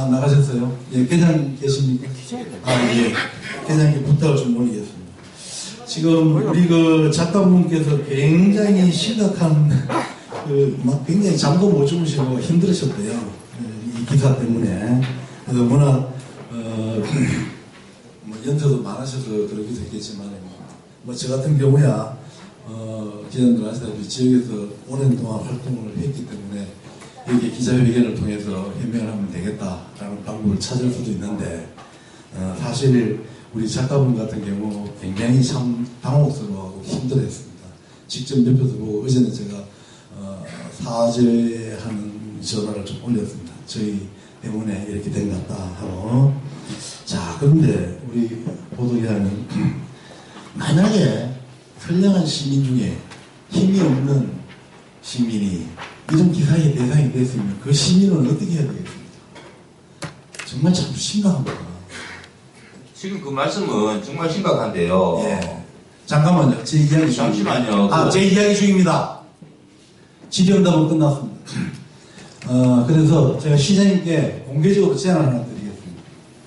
나가셨어요? 예, 계장 계십니까? 예. 계장님 부탁을 좀 올리겠습니다. 지금 우리 그 작가분께서 굉장히 심각한 막 굉장히 잠도 못 주무시고 힘들으셨대요. 이 기사 때문에. 그래서 워낙, 연세도 많으셔서 그러기도 했겠지만, 저 같은 경우야, 기자님들 아시다시피 지역에서 오랜 동안 활동을 했기 때문에, 여기 기자회견을 통해서 해명을 하면 되겠다라는 방법을 찾을 수도 있는데, 사실 우리 작가분 같은 경우 굉장히 참 당혹스러워하고 힘들었습니다. 직접 옆에서 보고 어제는 제가 사죄하는 전화를 좀 올렸습니다. 저희 때문에 이렇게 된 것 같다 하고. 자, 그런데 우리 보도기자는 만약에 선량한 시민 중에 힘이 없는 시민이 이런 기사의 대상이 됐으면 그 시민은 어떻게 해야 되겠습니까? 정말 참 심각합니다. 지금 그 말씀은 정말 심각한데요. 예. 잠깐만요. 제 이야기 중입니다. 잠시만요. 제 이야기 중입니다. 질의응답은 끝났습니다. 그래서 제가 시장님께 공개적으로 제안을 하나 드리겠습니다.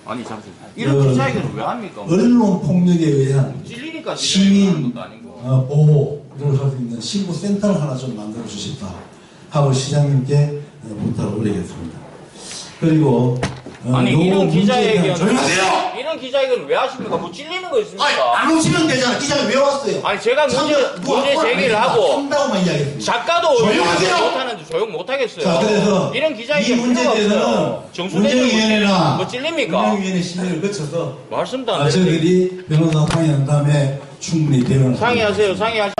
아니 잠시만. 이런 기자회견을 왜 합니까? 언론 폭력에 의한 찔리니까 시민 것도 아니고. 보호를 할 수 있는 신고 센터를 하나 좀 만들어 주십사 하고 시장님께 부탁을 올리겠습니다. 그리고 아니 요거 이런 문제에 대한 기자회견 조용하세요. 이런 기자회견 왜 하십니까? 뭐 찔리는 거 있습니까? 안 오시면 되잖아. 기자가 왜 왔어요? 아니 제가 문제 제기를 하고 한다고만 이야기했습니다. 작가도 조용하세요. 못하는데 조용 못하겠어요. 자, 그래서 이런 이 기자회견 문제에 대해서는 문재위원회나 뭐 찔립니까? 운영위원회 심의를 거쳐서 말씀도 안 되는데 저희들이 변호사 상의한 다음에 충분히 대응을 상의하세요. 상의하세요.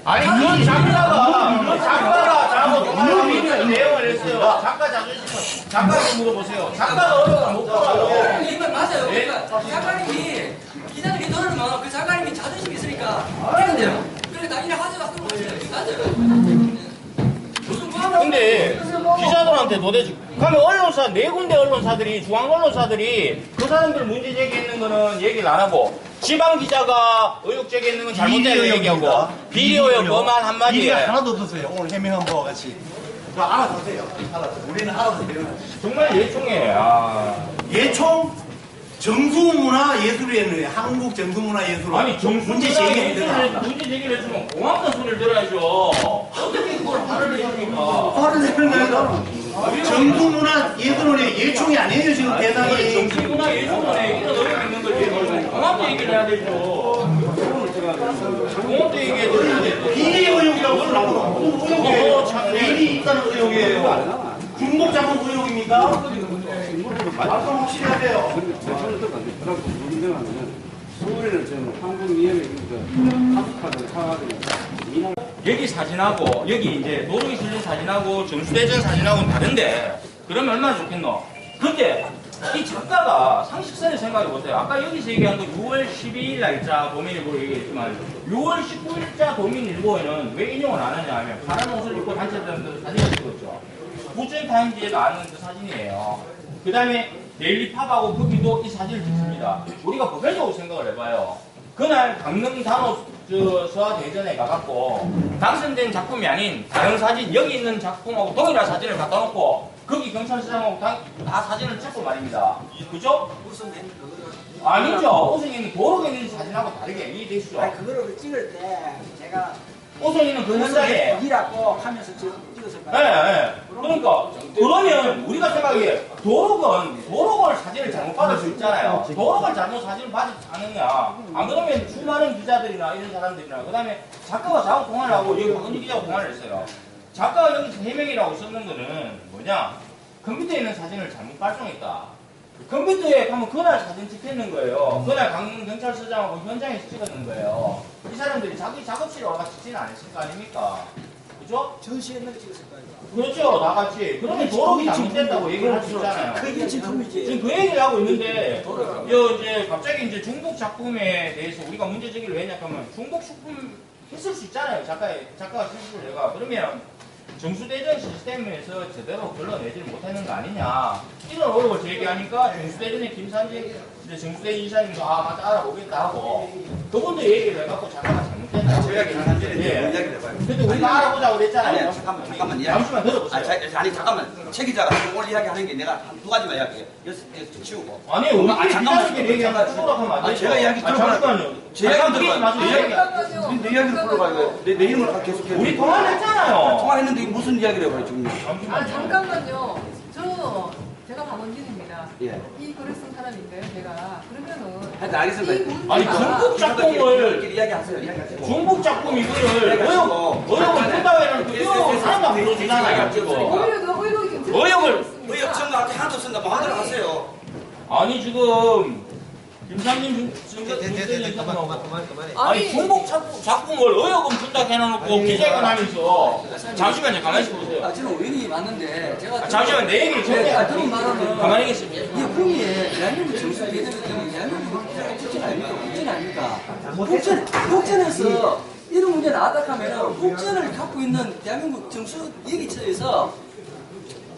아니 그건 작가가 잘못 내용을 했어요. 작가 자존심은 작가한테 물어보세요. 작가가 어려운 못 풀어요. 이건 맞아요. 그러니까 작가님이 기자들이 너를 많아. 그 작가님이 자존심이 있으니까 해야 돼요. 그러니까 나 이래 하지마. 그런 거 맞아요. 근데 기자들한테 도대체 그러면 언론사 네 군데 언론사들이 중앙 언론사들이 그 사람들 문제 제기했는 거는 얘기를 안 하고 지방 기자가 의혹 제기했는 건 잘못된 얘기하고 비리 의혹 뭐만 한마디에 비리가 하나도 없었어요. 오늘 해명한 바와 같이. 알아서 하세요. 알아서. 우리는 알아서 해요. 정말 예총이에요. 예총 정수문화예술위원회 한국 정수문화예술원 아니 문제 제기했는데 문제 제기를 해주면 고맙다는 소리를 들어야죠. 어떻게 그걸 화를 내십니까? 화를 내는 게 아니라 정수문화예술원의 예총이 아니에요 지금 대상이. 정수문화예술원에 이런 의혹 있는 걸 얘기하면 고맙다 얘기를 해야 되죠. 고맙다 얘기해야 되는데 비리 의혹이라고 나오고 무슨 의혹이에요? 비리 있다는 의혹이에요. 중복 작업 의혹입니까? 말씀 확실히 하세요. 서울에는 저는 한국미연의 한국화를 사가지고 여기 사진하고 여기 이제 도로에 실린 사진하고 정수대전 사진하고는 다른데 그러면 얼마나 좋겠노? 근데 이 작가가 상식선을 생각해 보세요. 아까 여기서 얘기한 거 6월 12일 날짜 도민일보 얘기했지만 6월 19일자 도민일보에는 왜 인용을 안 하냐 하면 파란 옷을 입고 단체들한테 사진을 찍었죠. 부천타임즈에 나왔는 그 사진이에요. 그 다음에 데일리팝하고 거기도 이 사진을 찍습니다. 우리가 보편적으로 생각을 해봐요. 그날 강릉 단오서와 대전에 가갖고 당선된 작품이 아닌 다른 사진 여기 있는 작품하고 동일한 사진을 갖다 놓고 거기 경찰서장하고 다 사진을 찍고 말입니다. 그죠? 아니죠. 오승이는 도로에 있는 사진하고 다르게 이해되시죠? 아니 그거를 찍을 때 제가 오승이는 그 현장에 일하고 하면서 찍었을 거예요. 네. 그러니까 그러면 우리가 생각하기에 도로걸 사진을 잘못 받을 수 있잖아요. 도로걸 잘못 사진을 받지 않느냐. 안 그러면 수많은 기자들이나 이런 사람들이나 그 다음에 작가가 자꾸 통화를 하고 여기 박은희 기자가 통화를 했어요. 작가가 여기서 해명이라고 썼는 거는 뭐냐? 컴퓨터에 있는 사진을 잘못 발송했다. 컴퓨터에 가면 그날 사진 찍혔는 거예요. 그날 강릉 경찰서장하고 현장에서 찍었는 거예요. 이 사람들이 자기 작업실에 와서 찍지는 않았을 거 아닙니까? 그죠? 전시했는 거 찍었을 거예요. 그렇죠, 다 같이. 그러면 도록이 잘못됐다고 얘기를 할 수 있잖아요. 그게 지금이지. 지금 그 얘기를 하고 있는데, 이제 갑자기 이제 중국 작품에 대해서 우리가 문제 제기를 왜 했냐면 중국 작품 했을 수 있잖아요. 작가가 실수를 해가. 그러면 정수대전 시스템에서 제대로 걸러내지를 못하는 거 아니냐. 이런 의혹을 제기하니까 정수대전의 김산진 정수대 이사님도 맞다 알아보겠다 하고 그분도 얘기를 해갖고 작가가 잘못됐다. 저 이야기를 하는데 예. 이야기를 해봐요. 근데 우리가 알아보자고 그랬잖아요. 아니 잠깐만 이야기. 잠시만 들어보세요. 아니 잠깐만 최 기자가 오늘 이야기하는 게 내가 한 두 가지만 이야기해. 여기서 치우고. 아니 우리 잠깐만 얘기하면 추가하면 안 되죠. 제가 이야기 잠시만요. 제 이야기 들어봐요. 내 이야기를 불러봐요. 내 이름을 계속해. 우리 통화를 했잖아요. 통화했는데 무슨 이야기를 해봐요 지금. 아 잠깐만요. 제가 박원진입니다. 예. 이 글을 쓴 사람인가요, 제가? 그러면은 하여튼 알겠습니다. 아니 중국 작품을 이야기하세요. 중국 작품 이거를 의혹을 푼다고 그거 사람다 불러주잖아요. 의혹 증거한테 하나도 쓴다. 마음대로 하세요. 아니 지금 김상민 아니 중국 작품을 의혹은 준다고 해놓고 기자회견 하면서 잠시만요. 가만히 있어 보세요. 저는 의원이 맞는데 제가 잠시만 내 얘기를 좀 그런 말하면 가만히 계십니다. 이 후에 대한민국 정수 대전이 되면 대한민국 국전 아닙니까? 국전 아닙니까? 국전에서 이런 문제 나왔다 하면 국전을 갖고 있는 대한민국 정수 얘기처에서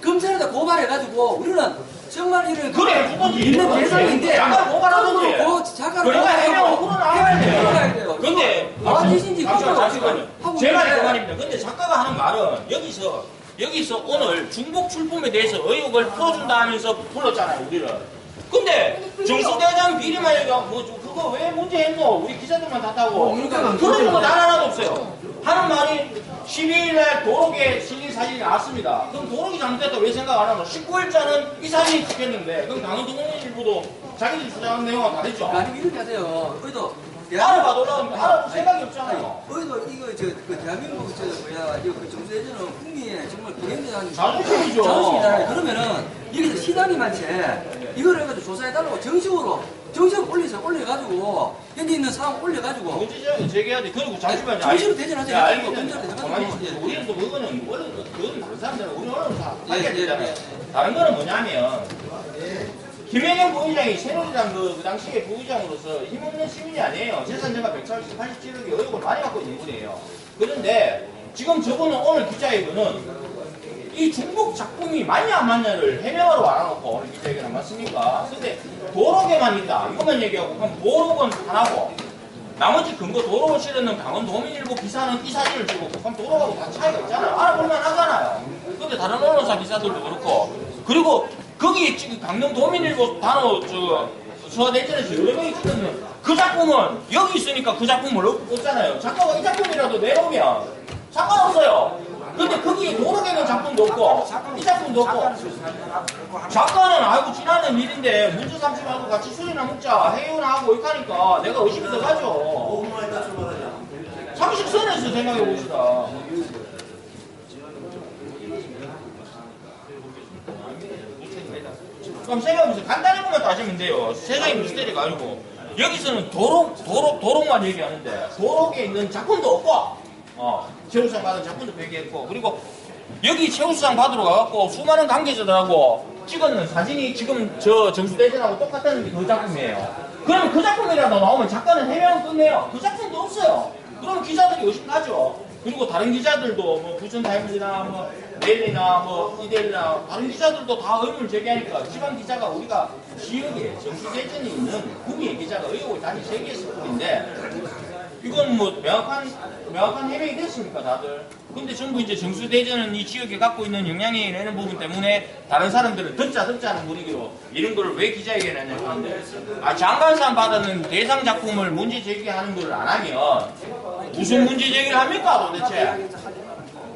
검찰에다 고발해가지고 우리는 정말 이런 그래, 그거지. 있는 대상인데 작가 고발하든지. 작가를 그래가 해명을 풀어나가야 돼요. 근데 아, 뜻인지 잠시만요. 제 말이 그 말입니다. 근데 작가가 하는 말은 여기서 오늘 중복 출품에 대해서 의혹을 풀어준다 하면서 불렀잖아요, 우리를. 근데 정수대장 비리만이가 뭐 그거 왜 문제했노? 우리 기자들만 다 따고. 그런 거 단 하나도 없어요. 하는 말이 12일날 도로계 실린 사진이 나왔습니다. 그럼 도로계 잘못됐다 왜 생각 안 하노? 19일자는 이 사진이 찍혔는데 그럼 강원도민일보도 자기들이 주장하는 내용과 다르죠? 아니 이렇게 하세요. 어디도 알아봐도 올라오는데 알아볼 생각이 없잖아요. 어디도 이거 그 대한민국 그 정수대전은 국민의 정말 불행한 자존심이죠. 자존심이잖아요. 그러면은 여기서 시당이 많지. 이걸 해가지고 조사해달라고 정식으로 올려가지고 현재 있는 상황 올려가지고 문제제기는 제기해야 돼. 그리고 잠시만요. 정식으로 대전하세요. 알겠는데 가만히 있어요. 우리는 또 그거는 원래 그건 다른 사람들은 우리 언론은 다 알게 되잖아요. 다른 거는 뭐냐면 김혜경 부의장이 새누리당 그 당시에 부의장으로서 힘없는 시민이 아니에요. 재산자가 187억의 의혹을 많이 갖고 있는 분이에요. 그런데 지금 저분은 오늘 기자회견은 이 중국 작품이 맞냐 안 맞냐를 해명하러 와놓고 오늘 기자회견 안 맞습니까? 근데 도로계만 있다 이것만 얘기하고 그럼 도로건 하나고 나머지 근거 도로 실었는 강원도민일보 기사는 이 사진을 주고 그럼 도로하고 다 차이가 있잖아요. 알아볼만 하잖아요. 근데 다른 언론사 기사들도 그렇고 그리고 거기에 지금 강릉도민일보 단어 수화대전에서 여러 명이 찍었는 그 작품은 여기 있으니까 그 작품을 없잖아요. 작가가 이 작품이라도 내놓으면 상관없어요. 근데 거기에 도로계는 작품도 없고 이 작품도 없고 작가는 아이고 지나는 일인데 문제 삼지 말고 같이 술이나 먹자 회의나 하고 이렇게 하니까 내가 의심이 들어가죠. 상식선에서 생각해 봅시다. 그럼 생각해보세요. 간단한 것만 따지면 돼요. 세상이 미스테리가 아니고 여기서는 도록만 얘기하는데 도록에 있는 작품도 없고 최우수상 받은 작품도 배기했고 그리고 여기 최우수상 받으러 가갖고 수많은 관계자들하고 찍었는 사진이 지금 저 정수대전하고 똑같다는 게 그 작품이에요. 그러면 그 작품이라도 나오면 작가는 해명은 끝내요. 그 작품도 없어요. 그러면 기자들이 의심하죠. 그리고 다른 기자들도 뭐 부천타임즈나 뭐 넬리나 뭐 이델리나 다른 기자들도 다 의문을 제기하니까 지방 기자가 우리가 지역에 정수대전이 있는 구미의 기자가 의혹을 다시 제기했을 뿐인데 이건 뭐 명확한 해명이 됐습니까 다들? 근데 전부 이제 정수대전은 이 지역에 갖고 있는 영향력이라는 부분 때문에 다른 사람들은 듣자 하는 분위기로 이런 걸 왜 기자회견에 하냐고 하는데 장관상 받았는 대상 작품을 문제 제기하는 걸 안 하면 무슨 문제 제기를 합니까 도대체?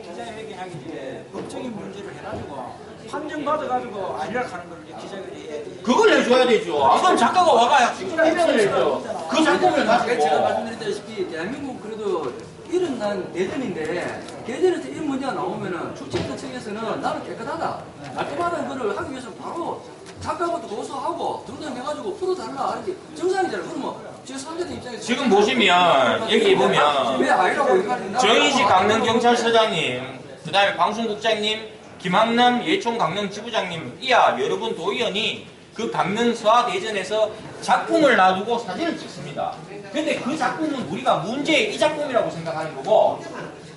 기자회견하기 전에 법적인 문제를 해가지고 판정 받아가지고 아니라 하는 걸 기자회견이 해야지. 그걸 해줘야 되죠. 이건 작가가 와가 직접 해명을 해줘요. 그 작품을 가지고. 제가 말씀드렸다시피 대한민국 그래도 이런 난 대전인데 대전에서 이런 문제가 나오면은 주체자 측에서는 나는 깨끗하다. 깔끔하다는 거를 하기 위해서 바로 작가부터 고소하고 등등해가지고 풀어달라 하는 게 정상이잖아요. 그러면 지금 상대들 입장에서 지금 보시면 여기 보면 왜 아니라고 얘기하는데 정인식 강릉경찰서장님, 그 다음에 방송국장님, 김학남 예총 강릉지부장님 이하 여러분 도의원이 그 강릉 서하대전에서 작품을 놔두고 사진을 찍습니다. 근데 그 작품은 우리가 문제의 이 작품이라고 생각하는 거고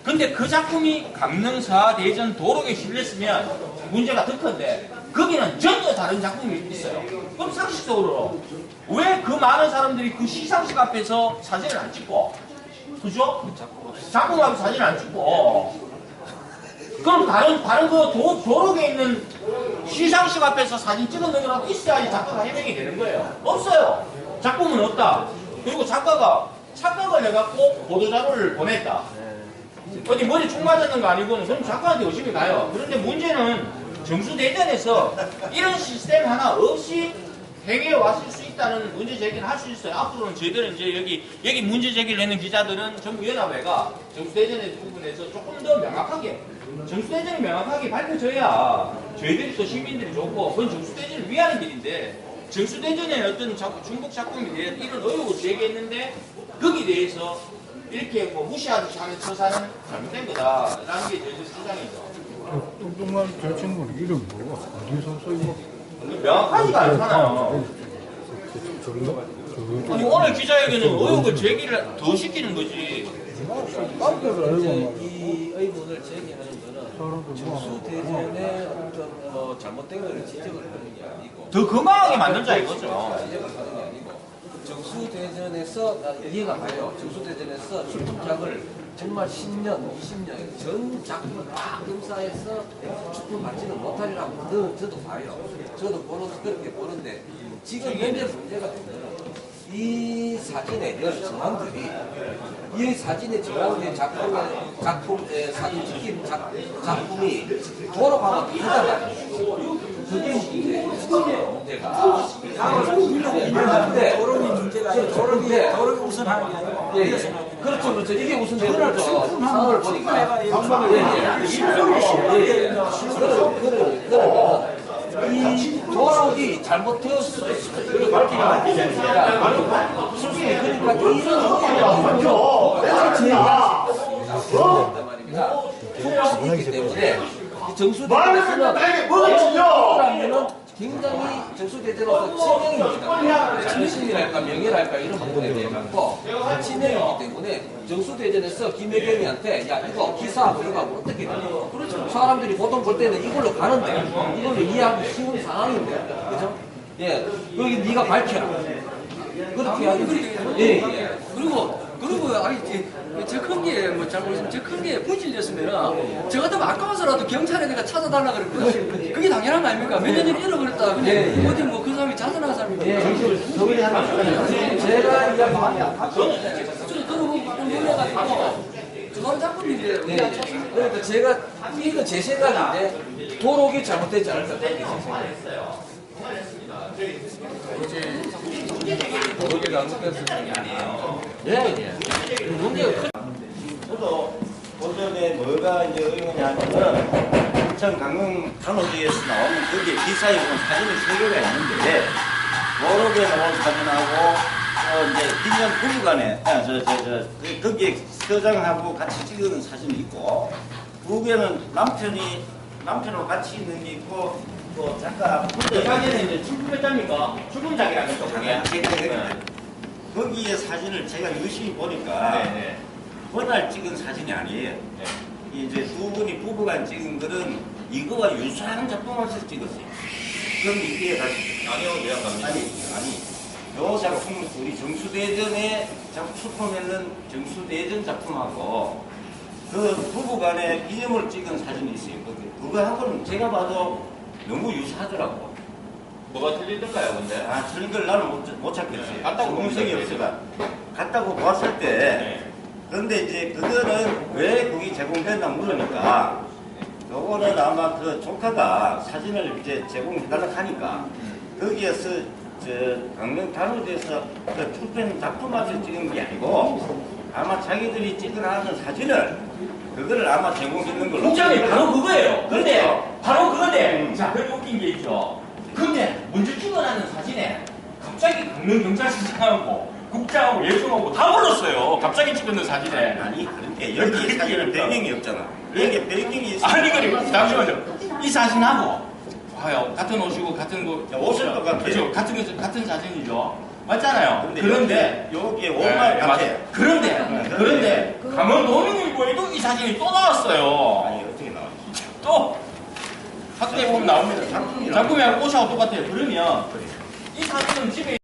근데 그 작품이 강릉 서하대전 도로에 실렸으면 문제가 더 큰데 거기는 전혀 다른 작품이 있어요. 그럼 상식적으로 왜 그 많은 사람들이 그 시상식 앞에서 사진을 안 찍고 그죠? 작품하고 사진을 안 찍고 그럼 다른 그 도로에 있는 시상식 앞에서 사진 찍었는 거라도 있어야지 작가가 해명이 되는 거예요. 없어요. 작품은 없다. 그리고 작가가 착각을 해갖고 보도자료를 보냈다. 어디 머리 총 맞았는 거 아니고는 그럼 작가한테 의심이 가요. 그런데 문제는 정수대전에서 이런 시스템 하나 없이 행위에 왔을 수 있다는 문제 제기를 할 수 있어요. 앞으로는 저희들은 이제 여기 문제 제기를 하는 기자들은 전부 연합회가 정수대전의 부분에서 조금 더 명확하게 정수대전이 명확하게 밝혀져야 저희들이 또 시민들이 좋고 그건 정수대전을 위하는 길인데 정수대전의 어떤 중복 작품에 대한 이런 의혹을 제기했는데 거기에 대해서 이렇게 뭐 무시하듯이 하는 처사는 잘못된 거다라는 게 저희들 주장이죠. 뚱뚱한 저 친구는 이름 뭐고 어디서 써있고 명확하지가 않잖아요. 아니 오늘 기자회견은 의혹을 제기를 더 시키는 거지. 깜짝을 알고 이 의문을 제기하는 거는 정수대전의 어떤 잘못된 걸 지적을 하는 게 아니고 더 건강하게 만들자 이거죠. 정수대전에서 나는 이해가 가요. 정수대전에서 출품작을 정말 10년, 20년 전 작품을 다 검사해서 출품 받지는 못하리라고 저도 봐요. 저도 그렇게 보는데 지금 현재 문제가 되는 이 사진에 대한 정황들이 이 사진에 정황된 작품의 사진 찍힌 작품이 도로가면 다르다. 그게 문제가. 도로이 문제가 아니고 도로이 우선하는 게 아니고. 예. 그렇죠, 그렇죠. 이게 우선되죠. 상황을 보니까. 이 도로이 잘못되었을 이걸 밝히가 되니까 그러니까 이런 말입니다. 때문에 정수대전에서는 굉장히 정수대전으로서 치명입니다. 정신이랄까 명예랄까 이런 부분에 대해 갖고 치명이기 때문에 정수대전에서 김혜경이한테 야 이거 기사 들어가면 어떻게 되냐. 그렇죠. 사람들이 보통 볼 때는 이걸로 가는데 이걸로 이해하기 쉬운 상황인데 그죠? 예, 여기 네가 밝혀라. 그렇게 하지. 예. 그리고 아니 저 큰 게 뭐 잘 모르겠지만 저 큰 게 분실됐으면은 저 같으면 아까워서라도 경찰에 내가 찾아달라 그랬거든. 그게 당연한 거 아닙니까? 몇 년 전에 잃어버렸다. 근데 어디 뭐 그 사람이 자살한 사람입니까? 제가 이야기하면 저는 놀래가지고 저런 작품인데 우리가 그러니까 제가 이거 제 생각인데 도록이 잘못되지 않을까 그게 제 생각이었어요. 도덕이 잘못됐을 게 아니에요. 네. 문제가 큰. 저도 오전에 뭐가 이제 의문이냐면은 인천 강릉 단오지에서 나오는 거기에 기사에 보면 사진이 3개가 있는데 도로에 나온 사진하고 이제 기념 부부간에 거기에 서장하고 같이 찍은 사진이 있고 두 개는 남편하고 같이 있는 게 있고 또 잠깐 그 사진은 이제 출품했답니까? 출품작이라는 거기에 사진을 제가 유심히 보니까 그날 찍은 사진이 아니에요. 이제 두 분이 부부간 찍은 거는 이거와 유사한 작품을 찍었어요. 그럼 이게 다시 아니요, 내가 갑니다. 요 작품 우리 정수대전에 출품했는 정수대전 작품하고 그 부부간의 기념을 찍은 사진이 있어요. 그거하고는 제가 봐도 너무 유사하더라고. 뭐가 틀리던가요, 근데? 틀린 걸 나는 못 찾겠어요. 갔다고 공성이 없어가. 갔다고 봤을 때, 그런데 이제 그거는 왜 그게 제공됐나 물으니까, 요거는 아마 그 조카가 사진을 이제 제공해달라고 하니까, 거기에서 강릉 단오지에서 그 출판 작품을 찍은 게 아니고, 아마 자기들이 찍으라는 사진을, 그거를 아마 제공했는 걸로. 국장님, 바로 그거예요. 근데, 그렇죠. 바로 그건데, 자, 그게 웃긴 게 있죠. 근데, 먼저 찍어놨는 사진에, 갑자기 강릉 경찰서장하고, 국장하고, 예술하고 다 불렀어요. 갑자기 찍었는 사진에. 아니, 그런데 여기 사진은 배경이 없잖아. 여기 배경이 있어. 아니, 그리고, 잠시만요. 이 사진하고, 봐요. 같은 옷이고, 같은 거. 옷은 똑같아요. 그죠? 같은 사진이죠. 맞잖아요. 그런데 여기에 옷만 같아. 그런데 강원도민일보에도 이 사진이 또 나왔어요. 아니 어떻게 나와? 또 확대해 보면 나옵니다. 작품이랑 옷하고 똑같아요. 그러면 이 사진은 집에